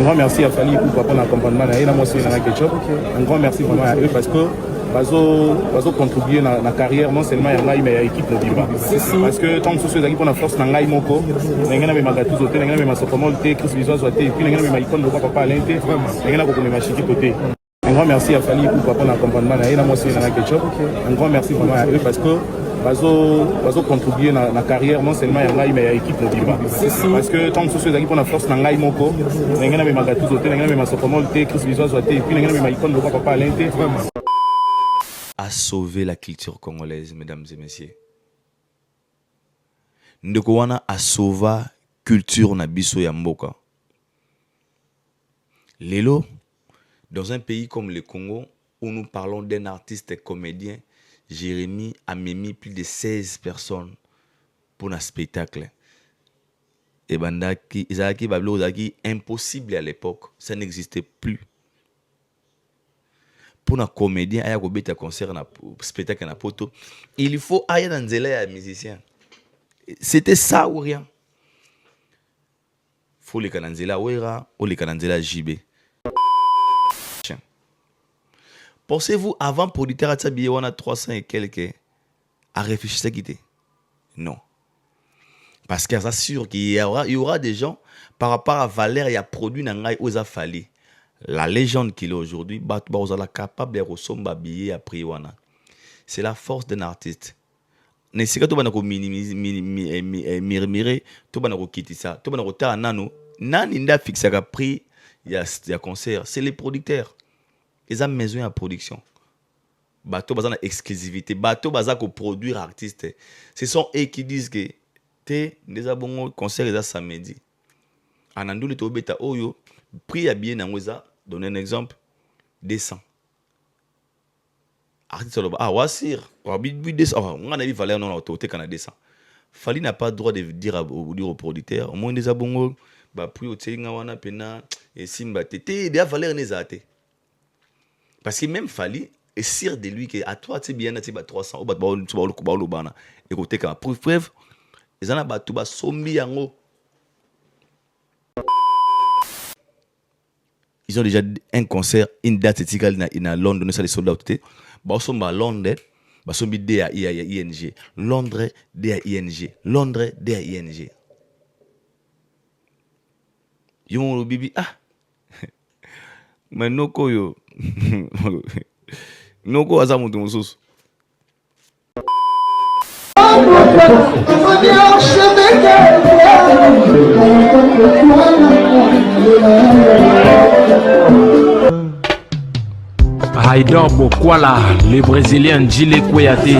grand merci à Fali pour l'accompagnement. Un grand merci vraiment à eux parce que bazo contribuer dans la carrière non seulement il y a l'équipe de Bimba parce que tant que ceux qui ont la force dans ngai moko ngena me magatu zote ngena me masopomol te Chris Bizo zote et puis ngena me icône de papa lente ngena ko me machiki côté. Un grand merci à Fali pour l'accompagnement. Un grand merci vraiment à eux parce que bazo contribuer dans la carrière non seulement il y a l'équipe de Bimba parce que tant que ceux qui ont la force dans ngai moko ngena me magatu zote ngena me masopomol te Chris Bizo zote et puis ngena me icône de papa lente à sauver la culture congolaise, mesdames et messieurs. Ndeko wana a sauver culture na biso ya mboka. Lelo, dans un pays comme le Congo, où nous parlons d'un artiste et comédien, Jérémy a mis plus de 16 personnes pour un spectacle. Et bandaki, Isaki Bablo, impossible à l'époque, ça n'existait plus. Pour un comédien, il y a un concert, un spectacle, un poto. Il faut aller dans un musicien. C'était ça ou rien. Il faut les cananzela ouera ou les cananzela JB. Pensez-vous, avant producteur à Tabiye, on a 300 et quelques à réfléchir à quitter? Non. Parce que c'est sûr qu'il y aura des gens par rapport à Valère et à produit Nangai aux Afali. La légende qu'il est aujourd'hui, capable de ressembler à billet après wana. C'est la force d'un artiste. Ne sais pas tout banako murmurer, tout banako quitter ça, tout banako ta nano, nani nda fixé à prix, il y a concert, c'est les producteurs. Ils ont besoin de production. Bato bazana exclusivité, bato bazako produire artiste. Ce sont eux qui disent que te des abongo concert les samedi. Anandou le tobeta oyo prix à bien nangoza, donner un exemple 200. Artiste wasir, wabi 200. On a vu Valère non autorité kana 200. Fali n'a pas le droit de dire au producteur, au moins des abongo ba prix au tsinga wana pena et simba tete dia Valère nezate. Parce que même Fali est sûr de lui que à toi tu bien tu ba 300 ou ba tu ba lo bana. Écoutez comme preuve ils en a ba tu ba sombi yango. Ils ont déjà un concert, une date étiquale à Londres, ça les soldats out. Bah sont à Londres, bah sont D à ING. Londres D à ING. Londres D à ING. Yo bibi mais noko yo. Noko azamu to mususu. Haïdor Bokwala, le Brésilien Gilles Kouyaté.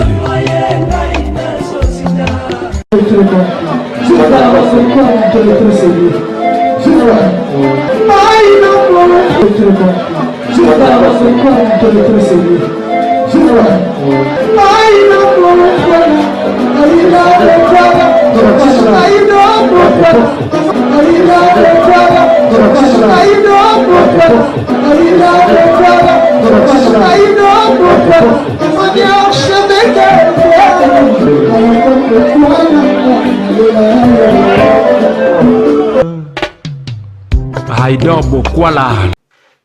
Haïdor Bokwala.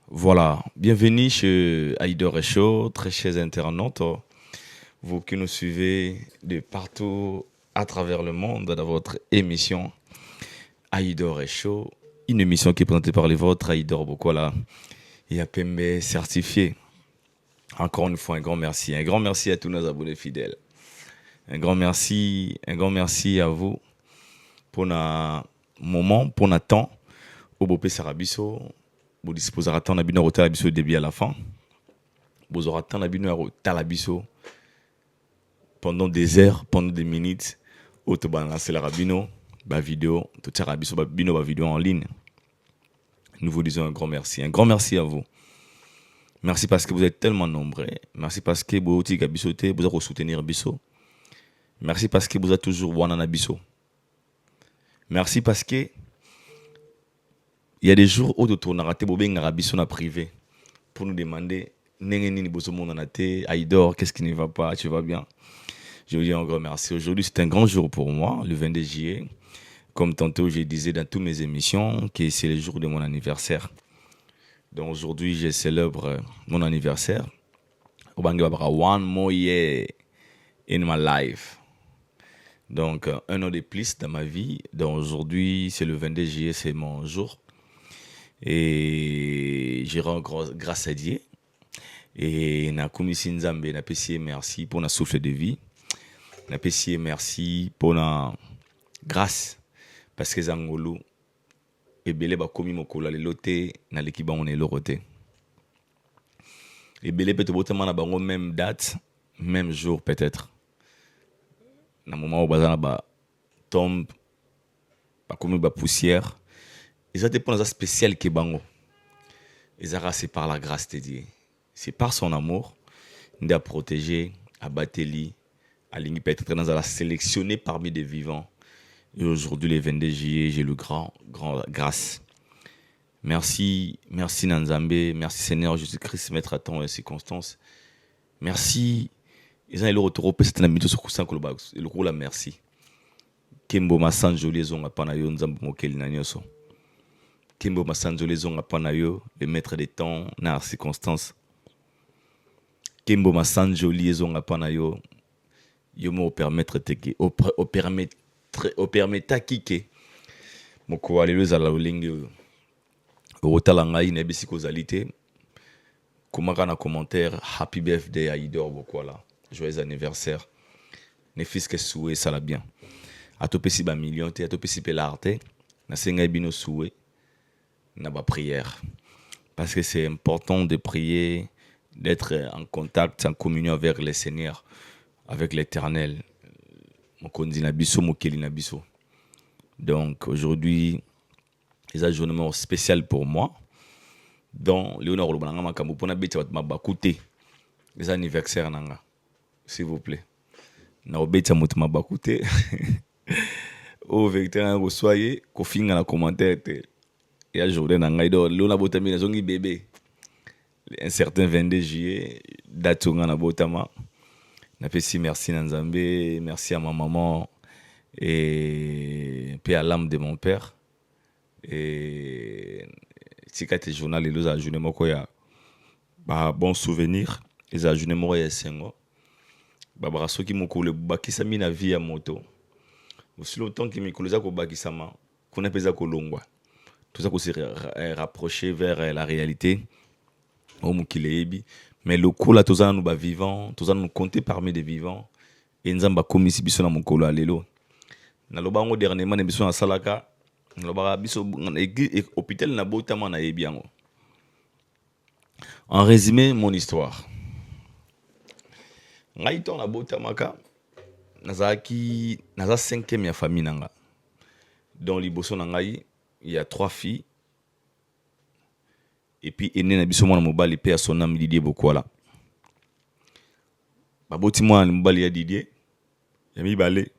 Voilà, bienvenue chez Haïdor Show, très chers internautes, vous qui nous suivez de partout à travers le monde dans votre émission Haïdor Show, une émission qui est présentée par les vôtres, Haïdor Bokwala et APMB certifié. Encore une fois, un grand merci à tous nos abonnés fidèles. Un grand merci à vous pour notre moment, pour notre temps. Au Bopé Sarabiso, vous disposez à temps d'abino au Talabiso début à la fin. Vous aurez temps d'abino au Talabiso pendant des heures, pendant des minutes. Au Tobana, c'est la Rabino, ma vidéo, tout ça Rabiso, ma vidéo en ligne. Nous vous disons un grand merci à vous. Merci parce que vous êtes tellement nombreux. Merci parce que vous avez soutenir Bisso. Merci parce que vous êtes toujours Wanana Bisso. Merci parce que il y a des jours où tu as raté Bisso na privé pour nous demander Haïdor, qu'est-ce qui ne va pas, tu vas bien? Je vous dis un grand merci. Aujourd'hui, c'est un grand jour pour moi, le 22 juillet. Comme tantôt je disais dans toutes mes émissions, que c'est le jour de mon anniversaire. Donc aujourd'hui, je célèbre mon anniversaire. One more year in my life. Donc, un an de plus dans ma vie. Donc aujourd'hui, c'est le 22 juillet, c'est mon jour. Et je rends grâce à Dieu. Et na kumisi nzambe na pesi merci pour na souffle de vie. Na pesi merci pour na grâce parce que zangolo ebele ba komi mokolo lelo te na leki bango na eloko te. Ebele peut botama na bango même date, même jour peut-être. Na moment où bazana ba tombe ba komi ba poussière. Et ça dépend de ça spécial que bango. Et ça c'est par la grâce de Dieu. C'est par son amour, il a protégé, a battu, a peut-être dans la sélectionné parmi des vivants. Et aujourd'hui, le 22 juillet, j'ai le grand grâce. Merci Nanzambe, merci Seigneur Jésus-Christ, mettre à temps et circonstances. Merci. Ils ont le retour au c'est un amitié sur Koussan Kolobag. Et le coup, la merci. Kembo Massanjo les ont appana yo Nzambo Mokeli Nanyoso. Kembo Massanjo les ont appana yo, le maître des temps, dans les circonstances. Kembo Massanjo liaison apana yo mo permettre teke o permettre kike moko alelo za la lingue o talanga ina bisiko zalité komaka na commentaire happy birthday à Idor Bokwala, joyeux anniversaire ne fils que souhait ça la bien atopesi ba million te atopesi pe l'arte na senga bino souhait na ba prière parce que c'est important de prier, d'être en contact, en communion avec le Seigneur, avec l'Éternel. Donc aujourd'hui, c'est un journée spécial pour moi. Donc, Léonard Lobananga Makambo, pour les anniversaires, s'il vous plaît. Na obeta mutu mabakute. Au vecteur, vous soyez, kofinga na commentaire. Et à journée, Léonard Botami, les ongi bébé. Un certain 22 juillet, Datunga na Botama. Na pesi merci Nanzambe, merci à ma maman et puis à l'âme de mon père. Et si tu as journal, il a journée moko ya bon souvenir, il a journée moko ya sengo. Ba braso ki moko le bakisa mi na vie ya moto. Aussi longtemps que mikolo za ko bakisa ma, qu'on pesa ko longwa. Tout ça qu'on s'est rapproché vers la réalité. Mais le coup là, tous nous ba vivants, tous nous compter parmi des vivants. Et nous avons commis si biso na mokolo alelo. Na loba ngo dernièrement ne biso na salaka, na loba biso hôpital na botama na yebiango. En résumé, mon histoire. Ngai to na botamaka, nazaki naza 5e ya famille nanga. Dans liboso na ngai, il y a 3 filles. Et puis ene na biso mwana mobali pe ya son âme Didier Bokwala. Baboti mwana mobali ya Didier ya mibale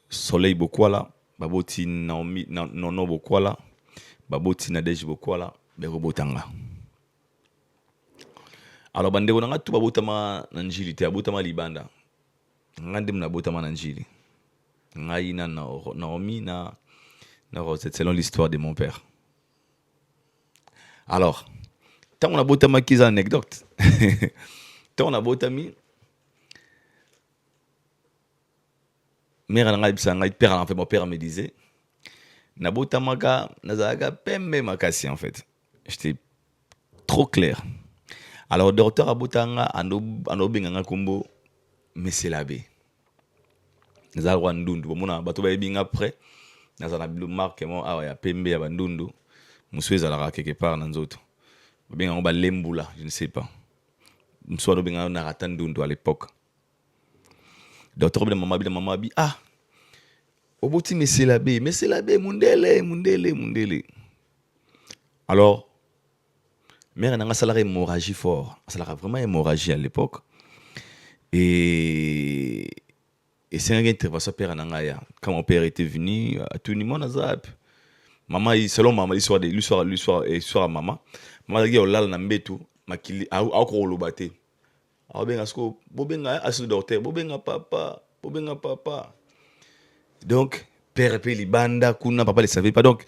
Soleil Bokwala, baboti Naomi Nono Bokwala, baboti Nadège Bokwala, beko botanga. Alors bandeko nanga tu babotama na njili te abotama libanda. Ngandem na botama na njili. Ngai na Naomi na Rosette selon l'histoire de mon père. Alors, tant on a beau t'ama qui anecdote, tant on a beau t'ami, mère n'a pas père en fait mon père me disait, n'a beau t'amaka n'a pembe makasi en fait, j'étais trop clair. Alors docteur abotanga ando binganga kombo mais c'est l'abbé. N'a pas ndundu, bon mona bato ba binga après, n'a pas bilo marque mon ah ya pembe ya bandundu. Monsieur Zalara quelque part dans d'autres. Bien on va lembula, je ne sais pas. Monsieur on bien on a attendu à l'époque. Docteur de maman bi ah. Oboti mais c'est l'abbé mundele. Alors mère n'a pas salarié hémorragie fort. Ça a vraiment hémorragie à l'époque. Et c'est une intervention père nangaya. Quand mon père était venu à tout le monde azap. Maman, selon maman, l'histoire à maman. Maman, il y a là na mbetu, makili, a ko lobate. A benga sko, bobenga asu docteur, bobenga papa. Donc, père pe libanda kuna papa le savait pas donc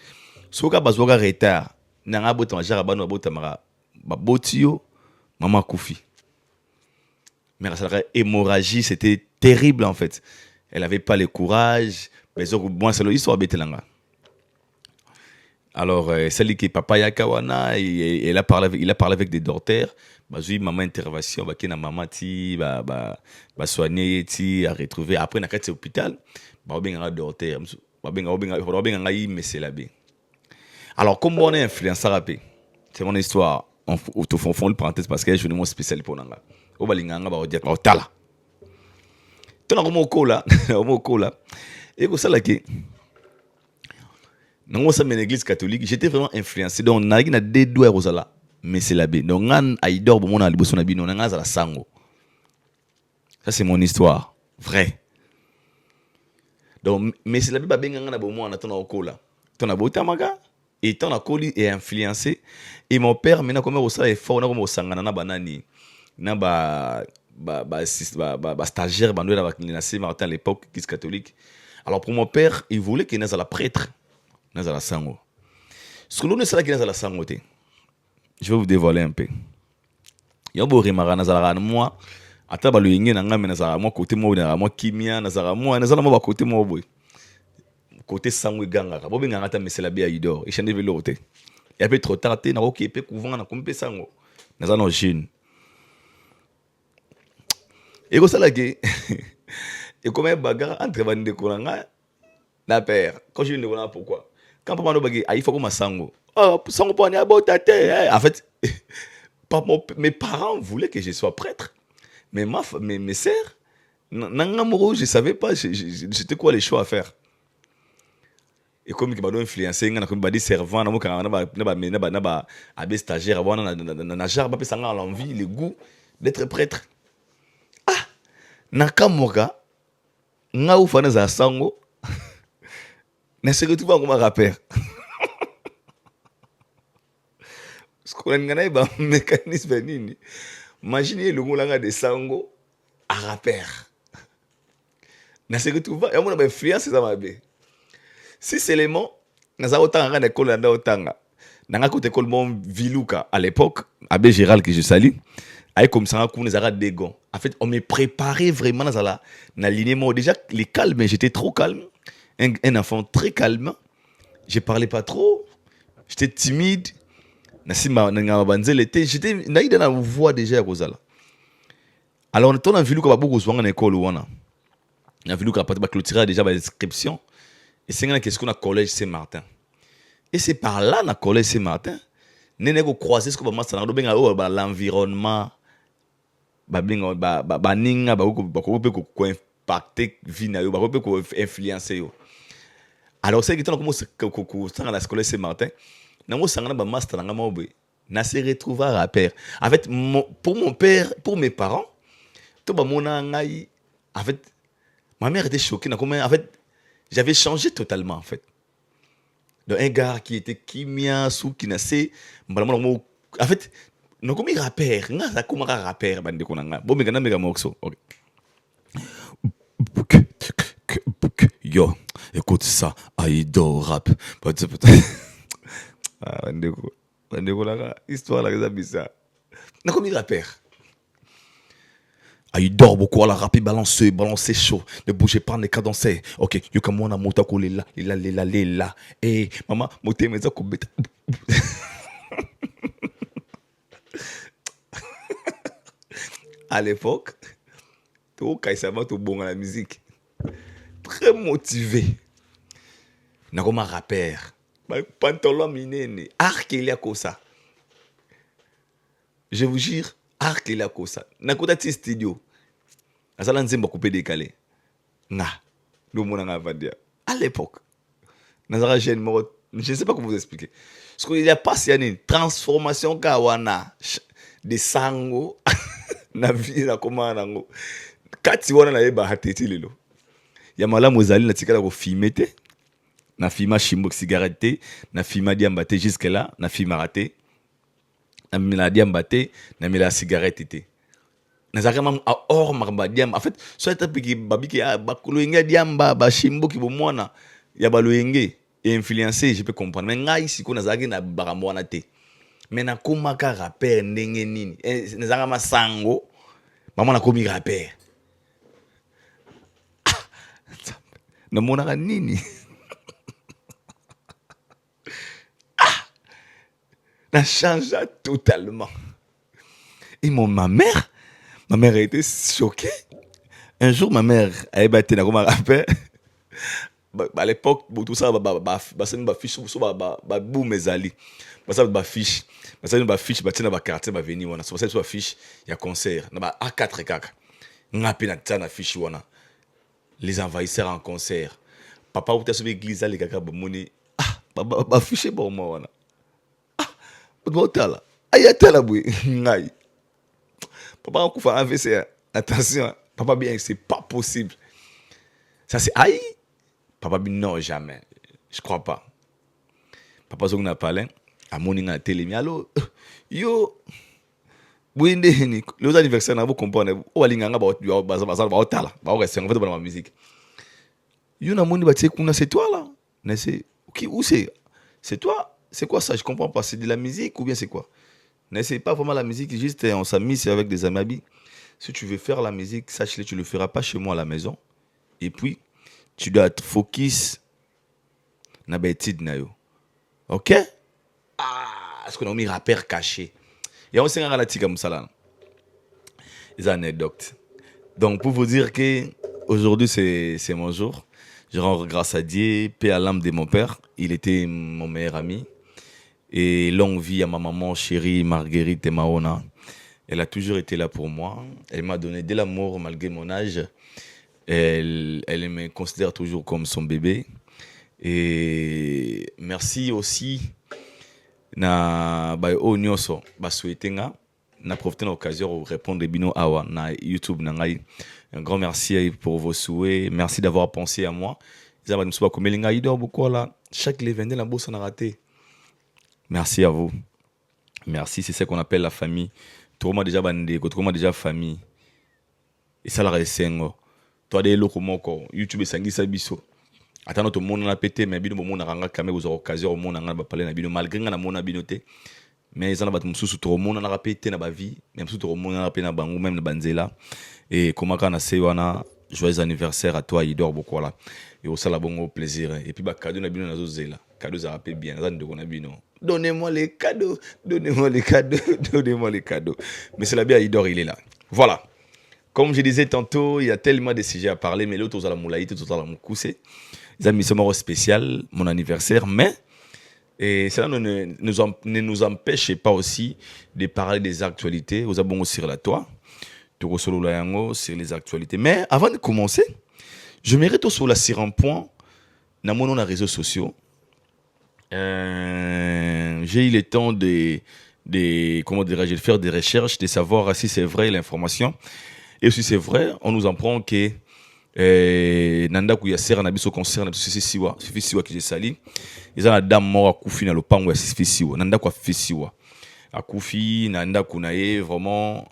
soka bazoka retard nanga bota majara bano bota mara babotio maman koufi mais la hémorragie c'était terrible en fait elle avait pas le courage mais moi c'est l'histoire betelanga alors celle qui papa yakawana il a parlé avec des docteurs bazui maman intervention ba kina maman ti ba soigner ti à retrouver après na kati hôpital ba benga docteur ba benga ngai mais la bé alors comme on est influenceur rapé c'est mon histoire on fond le parenthèse parce que je suis mon spécial pour nanga o balinganga ba dire ba tala tona ko moko la et ko sala ki dans l'église catholique, j'étais vraiment influencé. Donc, on a des doigts rosala, mais c'est la bé. Donc, on a idor bon na liboso na bino, on a la sango. Ça c'est mon histoire, vrai. Donc, mais c'est la bé ba benga na bon moi na tona okola. Tona bota maga et tona koli est influencé et mon père maintenant comme rosala est fort na comme osangana na banani. Na ba stagiaire bandou na Saint-Martin à l'époque, église catholique. Alors pour mon père, il voulait qu'il naisse à la prêtre. Nazala sango. Ce que l'on est là qui nazala sango te. Je vais vous dévoiler un peu. Yobo remara nazala moi. Ata balu yenge nanga me nazala moi côté moi na moi kimia nazala moi ba côté moi boy. Côté sango ganga. Bobe nganga ta mesela bia idor. Et chande velo te. Et après trop tard te na oké pe couvent na kompe sango. Nazala no jeune. Et ko sala ke et comme un bagarre entre bande kolanga la père. Quand je ne vois pourquoi. Quand papa nous bagay, il faut que ma sango. Oh, sango pas ni abota te. En fait, mes parents voulaient que je sois prêtre. Mais mes sœurs, nangamoro, je savais pas, c'était quoi les choix à faire. Et comme ils m'ont influencé, ils m'ont dit servant, ils stagiaire, l'envie, le goût d'être prêtre. Ah, nakamoga, nga ufana za sango. Ne se retrouve pas comme un rappeur. Ce qu'on a un mécanisme nini. Imaginez le mot de sango à rappeur. Ne se retrouve pas. Et on a influence ça m'a bien. Si c'est les mots, nous avons autant à l'école là autant. Dans la côté école mon Viluka à l'époque, Abbé Gérald que je salue, avec comme ça qu'on nous a des gants. En fait, on me préparait vraiment dans la l'alignement. Déjà les calmes, j'étais trop calme. Un enfant très calme. Je parlais pas trop. J'étais timide. J'étais dans la voix déjà Rosala. Alors on a vu qu'on beaucoup souvent en école on a vu qu'on a clôturé déjà l'inscription et c'est qu'est-ce qu'on a collège Saint-Martin. Et c'est par là dans collège Saint-Martin, nous avons croisé ce qu'on va faire dans l'environnement ninga impacter vie na yo influencer yo. Alors c'est que tant que dans la scolaire Saint-Martin na mo sangana ba master nga mobe na se retrouver à rappeur. En fait pour mon père, pour mes parents, to ba mona ngai en fait ma mère était choquée en fait j'avais changé totalement en fait. Donc un gars qui était kimia sous qui naissait en fait non comme rappeur, nga ça comme rappeur bande ko nga. Bon mais mega morceau. OK. Yo, écoute ça, Aido rap. Ah, Bandeko là, histoire là, ça bizarre. N'a comme il rappeur. Aido beaucoup à la rap, balancer chaud, ne bougez pas, ne cadencer. Ok, yo comme on a monté ko là. Eh, maman, monter mais ça ko beta. À l'époque, tout Kaisama tout bon à la musique. Très motivé. N'a comme un rappeur. Pantalon minene. Arc il y a ça. Je vous jure, arc il y a ça. N'a pas de studio. À ça l'anzemba coupé décalé. Na. Nous mon nga vadia. À l'époque. Nazara jeune mort. Je ne sais pas comment vous expliquer. Parce qu'il y a pas une transformation kawana de sango na vie na comment nango. Kati wana na yeba hateti lelo. Ya malamu ozali na tikala ko filmer te na filma chimbo cigarette te na filma diamba te jusque là na filma raté na mila diamba te na mila cigarette te na zaka mam a or marba diamba en fait so eta piki babiki ba kolo inga diamba ba chimbo ki bo mwana Il y a baloyenge et influencé, je peux comprendre. Mais ngai si qu'on a zagi na baramwana te. Mais na komaka rappeur ndenge nini. Nezanga masango. Maman na komi rappeur. Na monaka nini. Na changé totalement. Et ma mère a été choquée. Un jour, ma mère a ébattu comme un rappeur. À l'époque, tout ça, c'est une fiche, boum, mes alliés. C'est une fiche. C'est une fiche, c'est une carte, c'est une fiche, il y a concert. Il y a A4 kaka. Il y a une fiche. Les envahisseurs en concert. Papa, vous avez l'église, les kaka, ah, fiche, bon, moi. Ah, ayatala boui. Papa, on fait un AVC. Attention, papa, bien, c'est pas possible. Ça, c'est aïe. Papa, bien, non, jamais. Je crois pas. Papa, on a parlé. À mon télé, allo, yo. Oui, les anniversaires, vous comprenez. Ou à l'inganga, ba musique. Yo, na moni, c'est toi, là. Où c'est? C'est toi? C'est quoi ça? Je comprends pas. C'est de la musique ou bien c'est quoi? C'est pas vraiment la musique, juste on s'amuse avec des amis. Si tu veux faire la musique, sache-le, tu ne le feras pas chez moi à la maison. Et puis, tu dois être focus na bêtide na yo. Ok? Ah, est-ce qu'on a mis rappeur caché? Et on s'est rendu à la tika moussala. Les anecdotes. Donc, pour vous dire que aujourd'hui c'est mon jour. Je rends grâce à Dieu, paix à l'âme de mon père. Il était mon meilleur ami. Et longue vie à ma maman chérie Marguerite et Maona. Elle a toujours été là pour moi. Elle m'a donné de l'amour malgré mon âge. Elle me considère toujours comme son bébé. Et merci aussi na nyonso souhaité na profité de l'occasion de répondre bino awa na YouTube na ngai. Un grand merci pour vos souhaits. Merci d'avoir pensé à moi. Chaque l'événement la bourse a raté. Merci à vous. Merci, c'est ce qu'on appelle la famille. Tout le monde déjà bandé, tout le monde déjà famille. Et ça la resengo. Toi des locaux moko, YouTube sangi sabiso. Attends tout le monde a pété mais bino monde ranga kamé aux occasions au monde nga parler na bino malgré nga na mona binoté. Mais ils en a battu mususu tout le monde a pété na ba vie, même tout le monde a pété na bango même na banzela. Et comment kana se wana joyeux anniversaire à toi Idor Bokola. Et au sala bongo plaisir et puis ba cadeau na bino na zozela. Cadeaux ça rappelle bien, ça ndeko na bino. Donnez-moi les cadeaux, donnez-moi les cadeaux, donnez-moi les cadeaux. Mais c'est la bien Idor, il est là. Voilà. Comme je disais tantôt, il y a tellement de sujets à parler, mais l'autre, aux Alamoulaït, tout à l'Amoukousé. Les amis, c'est mon spécial, mon anniversaire, mais et cela ne nous empêche pas aussi de parler des actualités. Vous avez bon sur la toile, tout sur les actualités. Mais avant de commencer, je mérite sur la sur un point dans mon réseaux sociaux. J'ai eu le temps de comment dirais-je, de faire des recherches, de savoir si c'est vrai l'information. Et si c'est vrai, on nous apprend que Nanda Kouya sert na biso concert na biso siwa qui j'ai sali. Ils ont la dame mort akufi na lopango ya siwa. Nanda kwa fisiwa. Akufi Nanda Kounaye vraiment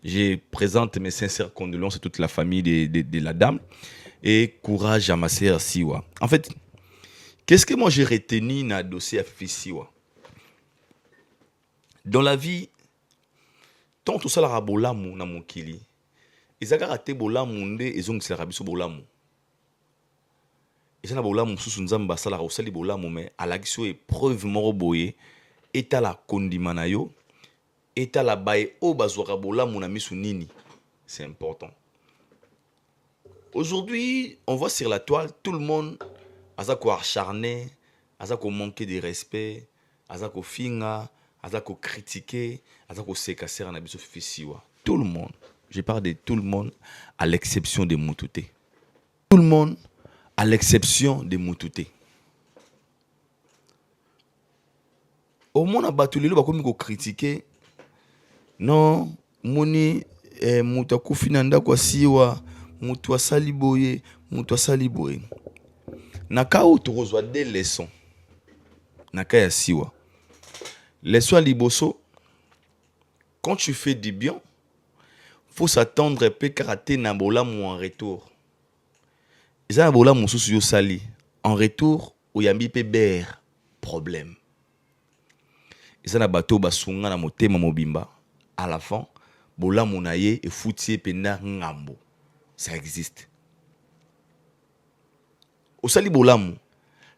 je présente mes sincères condoléances à toute la famille de la dame et courage à ma sœur Siwa. En fait, qu'est-ce que moi j'ai retenu dans le dossier à Fisiwa? Dans la vie, tant tout ça la rabolamu na mokili. Ils ont raté bolamu nde ils ont sera biso bolamu. Ils ont bolamu sous nzamba sala osali bolamu mais à l'action épreuve moro boye eta la kondimana yo eta la bae o bazwaka bolamu na misu nini. C'est important. Aujourd'hui, on voit sur la toile tout le monde a quoi acharné, a quoi manquer de respect, a quoi finga, a quoi critiquer, a quoi sekasser na biso fisiwa. Tout le monde. Je parle de tout le monde à l'exception de Moutouté. Tout le monde à l'exception de Moutouté. Au monde a battu les lois comme critiquer. Non, moni Moutakou finanda kwa siwa, Moutoua saliboye, Moutoua saliboye. Naka ou tu reçois des leçons. Naka ya siwa. Leçon à liboso. Quand tu fais du bien, faut s'attendre à peu karaté na bolamu en retour. Ils ont bolamu sous yo sali. en retour oyambi pe ber problème. Et ça na bateau basunga na motema mobimba à la fin bolamu na ye e foutie penda ngambo. Ça existe. Au sali bolamu,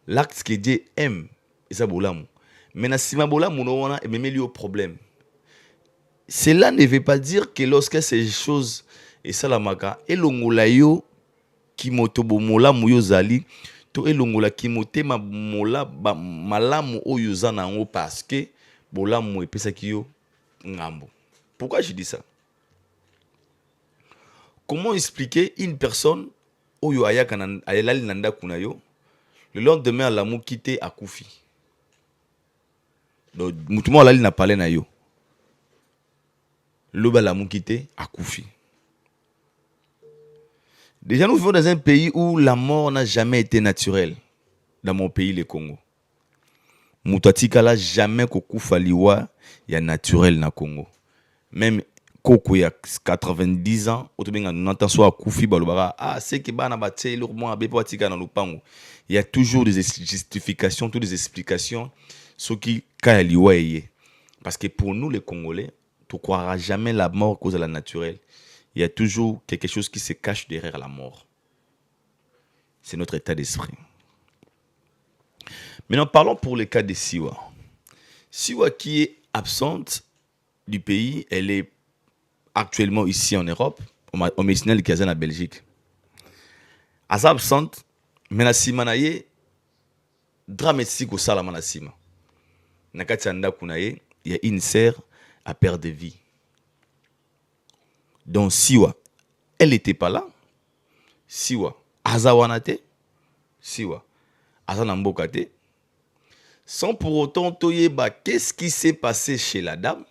l'acte que Dieu aime, et ça bolamu. Mais na sima bolamu no wana e memeli au problème. Cela ne veut pas dire que lorsque ces choses et ça la maka elongola yo ki motobo molamu yo zali to elongola ki motema mola ba malamu oyo zana ngo parce que bolamu epesa ki yo ngambo. Pourquoi je dis ça? Comment expliquer une personne oyo ayaka ayelali nanda kuna yo le lendemain alamu kite akufi. Donc mutumo alali na pale na yo. Loba la mukite a koufi. Déjà, nous vivons dans un pays où la mort n'a jamais été naturelle. Dans mon pays, le Congo. Moutatika n'a jamais koufa liwa ya naturel na Congo. Même Koko ya 90 ans, on entend soit koufi balobara. Ah, c'est que bana bate lourement abe poatika na lupango. Il y a toujours des justifications, toutes des explications ce qui ka liwa yé. Parce que pour nous les Congolais, tu ne croiras jamais la mort à cause de la naturelle. Il y a toujours quelque chose qui se cache derrière la mort. C'est notre état d'esprit. Maintenant, parlons pour le cas de Siwa. Siwa qui est absente du pays, elle est actuellement ici en Europe, au Messinel qui est en Belgique. Elle est absente, mais la simanaye, dramatique au salamana sima. Nakatianda kunaye, il y a une sœur à perdre de vie. Donc Siwa, elle n'était pas là. Siwa, Azawanate. Siwa, Azanambokate. Sans pour autant toyeba qu'est-ce qui s'est passé chez la dame.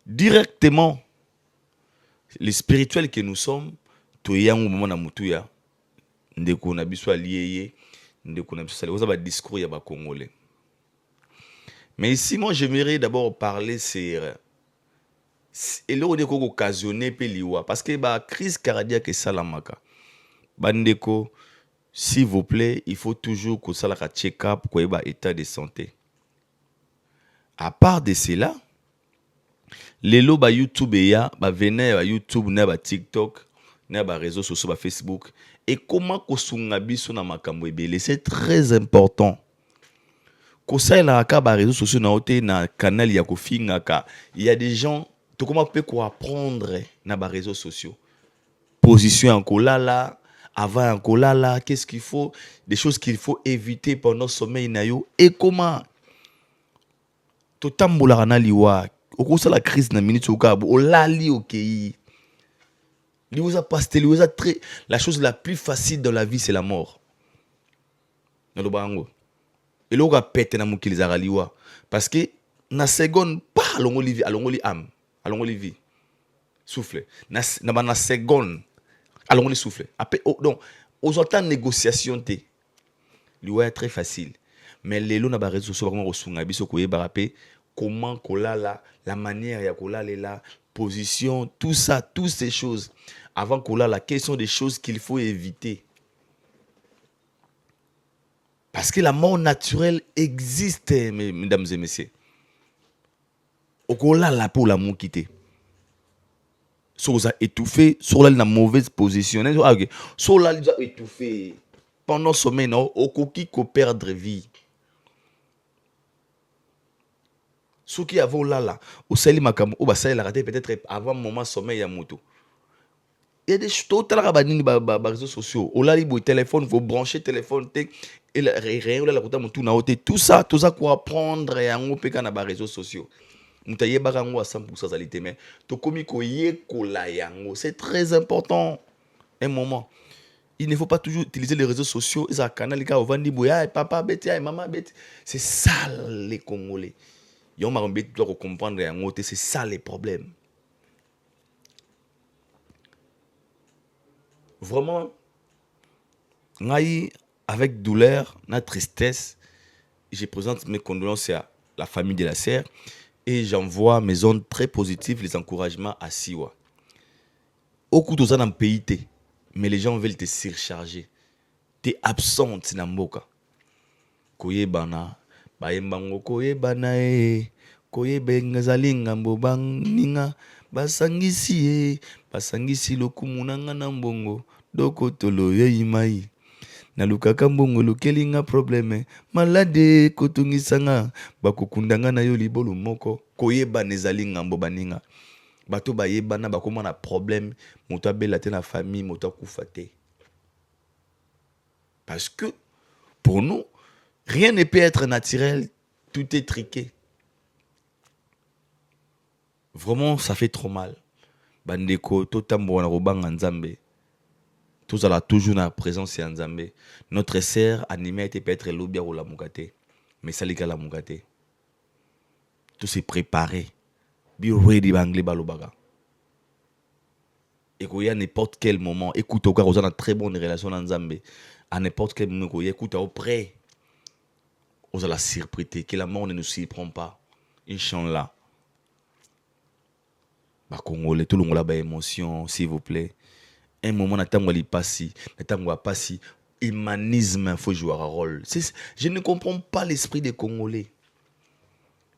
Directement, les spirituels que nous sommes, toyango moment na mutuya, ndeko na biso aliyeye, ndeko na biso sali. Vous avez un discours ya ba Congolais. Mais ici, moi, j'aimerais d'abord parler et là, on est occasionné parce que la crise cardiaque est salamaka. Bandeko, s'il vous plaît, il faut toujours que ça la check-up pour l'état de santé. À part de cela, les lots ba YouTube ya, ba venez ba YouTube na ba TikTok, na ba réseaux sociaux ba Facebook et comment ko sunga biso na makambo ebele, c'est très important. Ko ça la ka ba réseaux sociaux na ote na canal ya ko fingaka, il y a des gens tout comment peut quoi apprendre dans les réseaux sociaux. Position en kolala, avant en kolala, qu'est-ce qu'il faut, des choses qu'il faut éviter pendant le sommeil nayo et comment tout tambola na liwa, au cours de la crise na minute au cabo, au lali au kei. Liwa pastel, liwa très la chose la plus facile dans la vie c'est la mort. Dans le bango. Et là on pète na mukili za liwa parce que na seconde pas allongoli âme. Allons les vie. Souffle. Na seconde. Allons les souffle. Après, donc, aux autant négociations, c'est très facile. Mais les lois na réseaux sociaux vraiment resunga biso ko yebarape comment kolala, la manière ya kolala la position, tout ça, toutes ces choses. Avant kolala, quelles sont des choses qu'il faut éviter? Parce que la mort naturelle existe, mesdames et messieurs. Okola la pour la quitter. So vous a étouffé, so là na mauvaise position. So là il a étouffé pendant sommeil non, okoki ko perdre vie. So qui avant là, au sali makam, au basai la raté peut-être avant moment sommeil ya moto. Il y a des choses totales banini ba réseaux sociaux. Au là libo téléphone, vous branchez téléphone et rien là la kota mutu na hote tout ça quoi apprendre et en opeka na ba réseaux sociaux. C'est très important. Un moment. Il ne faut pas toujours utiliser les réseaux sociaux. C'est ça les Congolais. C'est ça les problèmes. Vraiment, avec douleur, la tristesse, je présente mes condoléances à la famille de la sœur. Et j'envoie mes ondes très positives, les encouragements à Siwa. Au coup de ça dans le pays, mais les gens veulent te surcharger. t'es absente na mboka. Koyebana, bayembango koyebana koyeba ezali ngambo baninga basangisi basangisi lokumu nanga na mbongo dokotolo yeimai nalukaka mbongo lokelinga probleme malade kotungisanga bakukundanga na yo libolo moko koyebana ezali ngambo baninga bato bayebana bakoma na problème moto abela te na famille moto akufa te parce que pour nous rien ne peut être naturel, tout est triqué. Vraiment, ça fait trop mal. Bandeko, totambo na robanga nzambe. Tous à la toujours na présence ya nzambe. Notre sœur animée était peut-être lobia ou la mugate. Mais ça les la mugate. Tout s'est préparé. Be ready bangle balobaga. Et qu'il y a n'importe quel moment, écoute au cas où on a une très bonne relation dans nzambe. À n'importe quel moment, écoute auprès. On a la surprise que la mort ne nous surprend pas. Inch'Allah. Bah Congolais, tout le monde a ba émotion, s'il vous plaît. Un moment, n'attends pas passer, n'attends pas passer. Humanisme, faut jouer un rôle. Je ne comprends pas l'esprit des Congolais.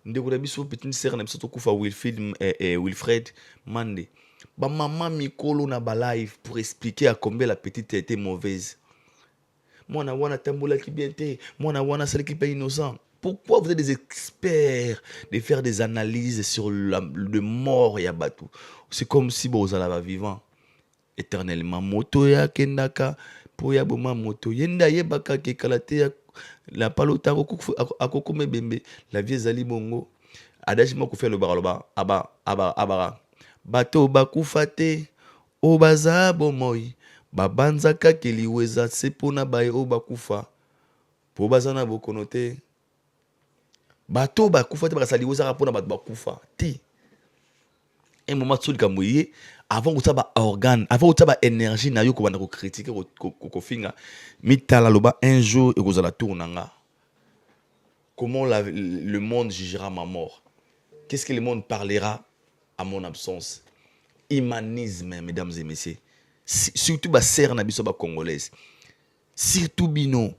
Ndeko dabiso petite sœur na biso to kufa Wilfred Mande. Ba maman mikolo na ba live pour expliquer à combien la petite était mauvaise. Moi, na wana tambola qui bien té, moi na wana celle qui pas innocent. Pourquoi vous êtes des experts de faire des analyses sur le mort ya batou? C'est comme si vous allez vivant éternellement. Moto ya kendaka po ya boma moto yenda yebaka ke kalate la palota akokome bembe la vie zali bongo adage moko faire le baraloba aba bato bakufate obaza bomoy babanzaka keliweza sepona baye obakufa po bazana bokonote bato bakufa te bakasaliweza rapona bato bakufa ti un moment tsolika moye avant que ça ba organe avant que ça ba énergie na yo ko bana ko critiquer ko finga mitala loba un jour et kozala tournanga comment le monde jugera ma mort, qu'est-ce que le monde parlera à mon absence. Humanisme, mesdames et messieurs, surtout ba sœur na biso ba congolaise, surtout bino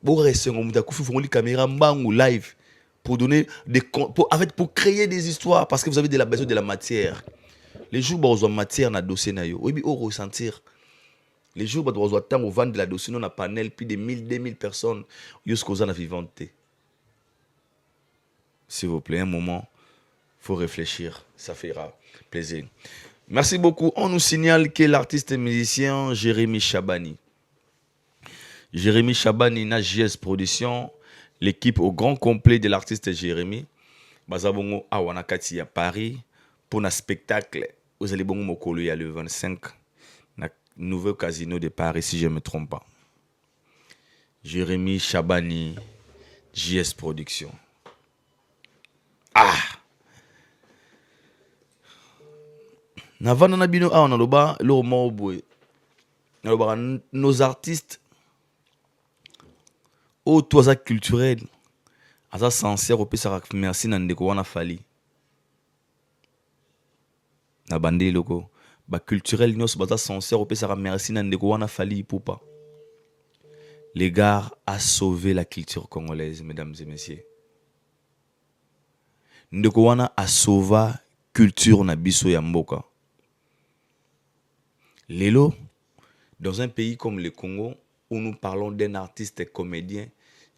bo rester ngom ta kufu fongoli caméra mbangu live pour donner des pour créer des histoires parce que vous avez de la besoin de la matière. Les jours où vous avez matière na dossier na yo, oui, on ressentir. Les jours où vous avez temps au vendre de la dossier na panel plus de 1000 2000 personnes, jusqu'aux ans vivante. S'il vous plaît, un moment, faut réfléchir, ça fera plaisir. Merci beaucoup. On nous signale que l'artiste et musicien Jérémy Chabani. Jérémy Chabani na JS Production, l'équipe au grand complet de l'artiste Jérémy. Bazabongo à Wanakati à Paris pour un spectacle. Vous allez bon mokolo il y a le 25 na nouveau casino de Paris si je ne me trompe pas. Jérémy Chabani, JS Production. Ah! Navana Nabino a on a loba lo mobwe. Nos artistes au toisa culturel asa sincère au pesa merci na ndeko wana fali. Na bande loko ba culturel nyos baza sincère au pesa merci na ndeko wana fali poupa. Les gars a sauvé la culture congolaise, mesdames et messieurs. Ndeko wana a sauvé culture na biso ya mboka. Lelo, dans un pays comme le Congo, où nous parlons d'un artiste et comédien,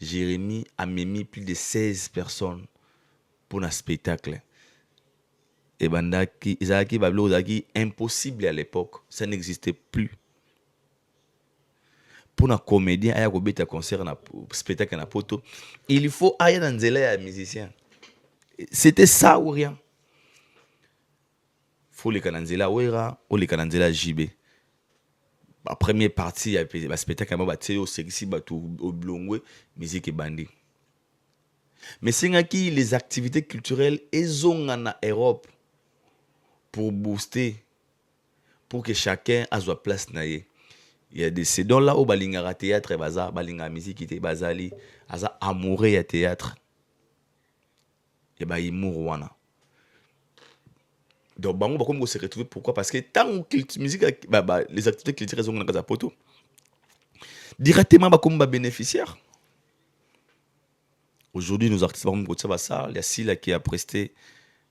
Jérémy a mis plus de 16 personnes pour un spectacle. Et bandaki, Isaki Bablo Zaki, impossible à l'époque, ça n'existait plus. Pour un comédien, il y a un concert, un spectacle, un poto, il faut aller dans un musicien. C'était ça ou rien. Il faut les cananzela ouera ou les cananzela JB. La première partie, il y a un spectacle qui est sexy, au blongwe, musique et bandi. Mais c'est les activités culturelles, elles ont en Europe pour booster, pour que chacun a sa place. Il y a des sédons là où balinga théâtre, balinga musique, bazali, asa amoureux à théâtre. Et bah il mourou donc bango comme se retrouver pourquoi parce que tant que musique les activités culturelles sont dans casa poto directement comme bénéficiaire. Aujourd'hui, nos artistes, il y a Silla qui a presté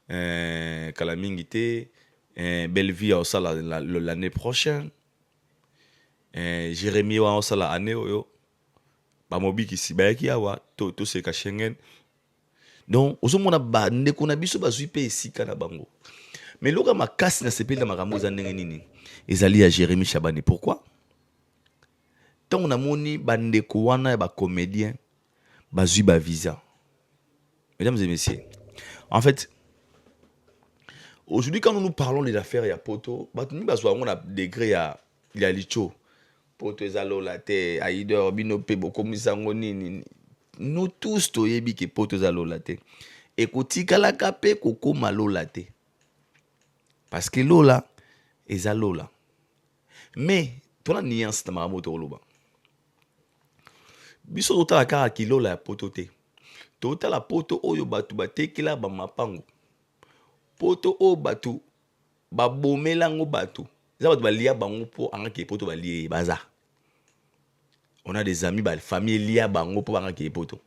Kalamingité, Belleville aussi l'année prochaine, Jérémy aussi l'année Bamobi qui s'y bat qui a tout ce que Schengen. Donc, au moment où on a qu'on a biso bazui pe ici kana bango. Mais loga ma casse na sepeli na makambo za ndenge nini. Ezali à Jérémy Chabani. Pourquoi? Tant on a moni bandeko wana ba comédien bazui ba visa. Mesdames et messieurs, en fait, aujourd'hui quand nous parlons des affaires ya poto, batuni bazwa on a degré ya licho. Poto ezalo la te aider bino pe boko misango nini. Nous tous toyebi ke poto ezalo la te. Ekotika la kape koko malo la te. Parce que lola ezalo la. Mais tona nuance na maramoto loba. Biso tota la kara ki lola ya poto te. Tota la poto oyo batu batekela ba mapango. Poto o batu ba bomelango batu. Ça va lier bango pour anga ke poto ba lier baza. On a des amis ba famille lier bango pour anga ke poto.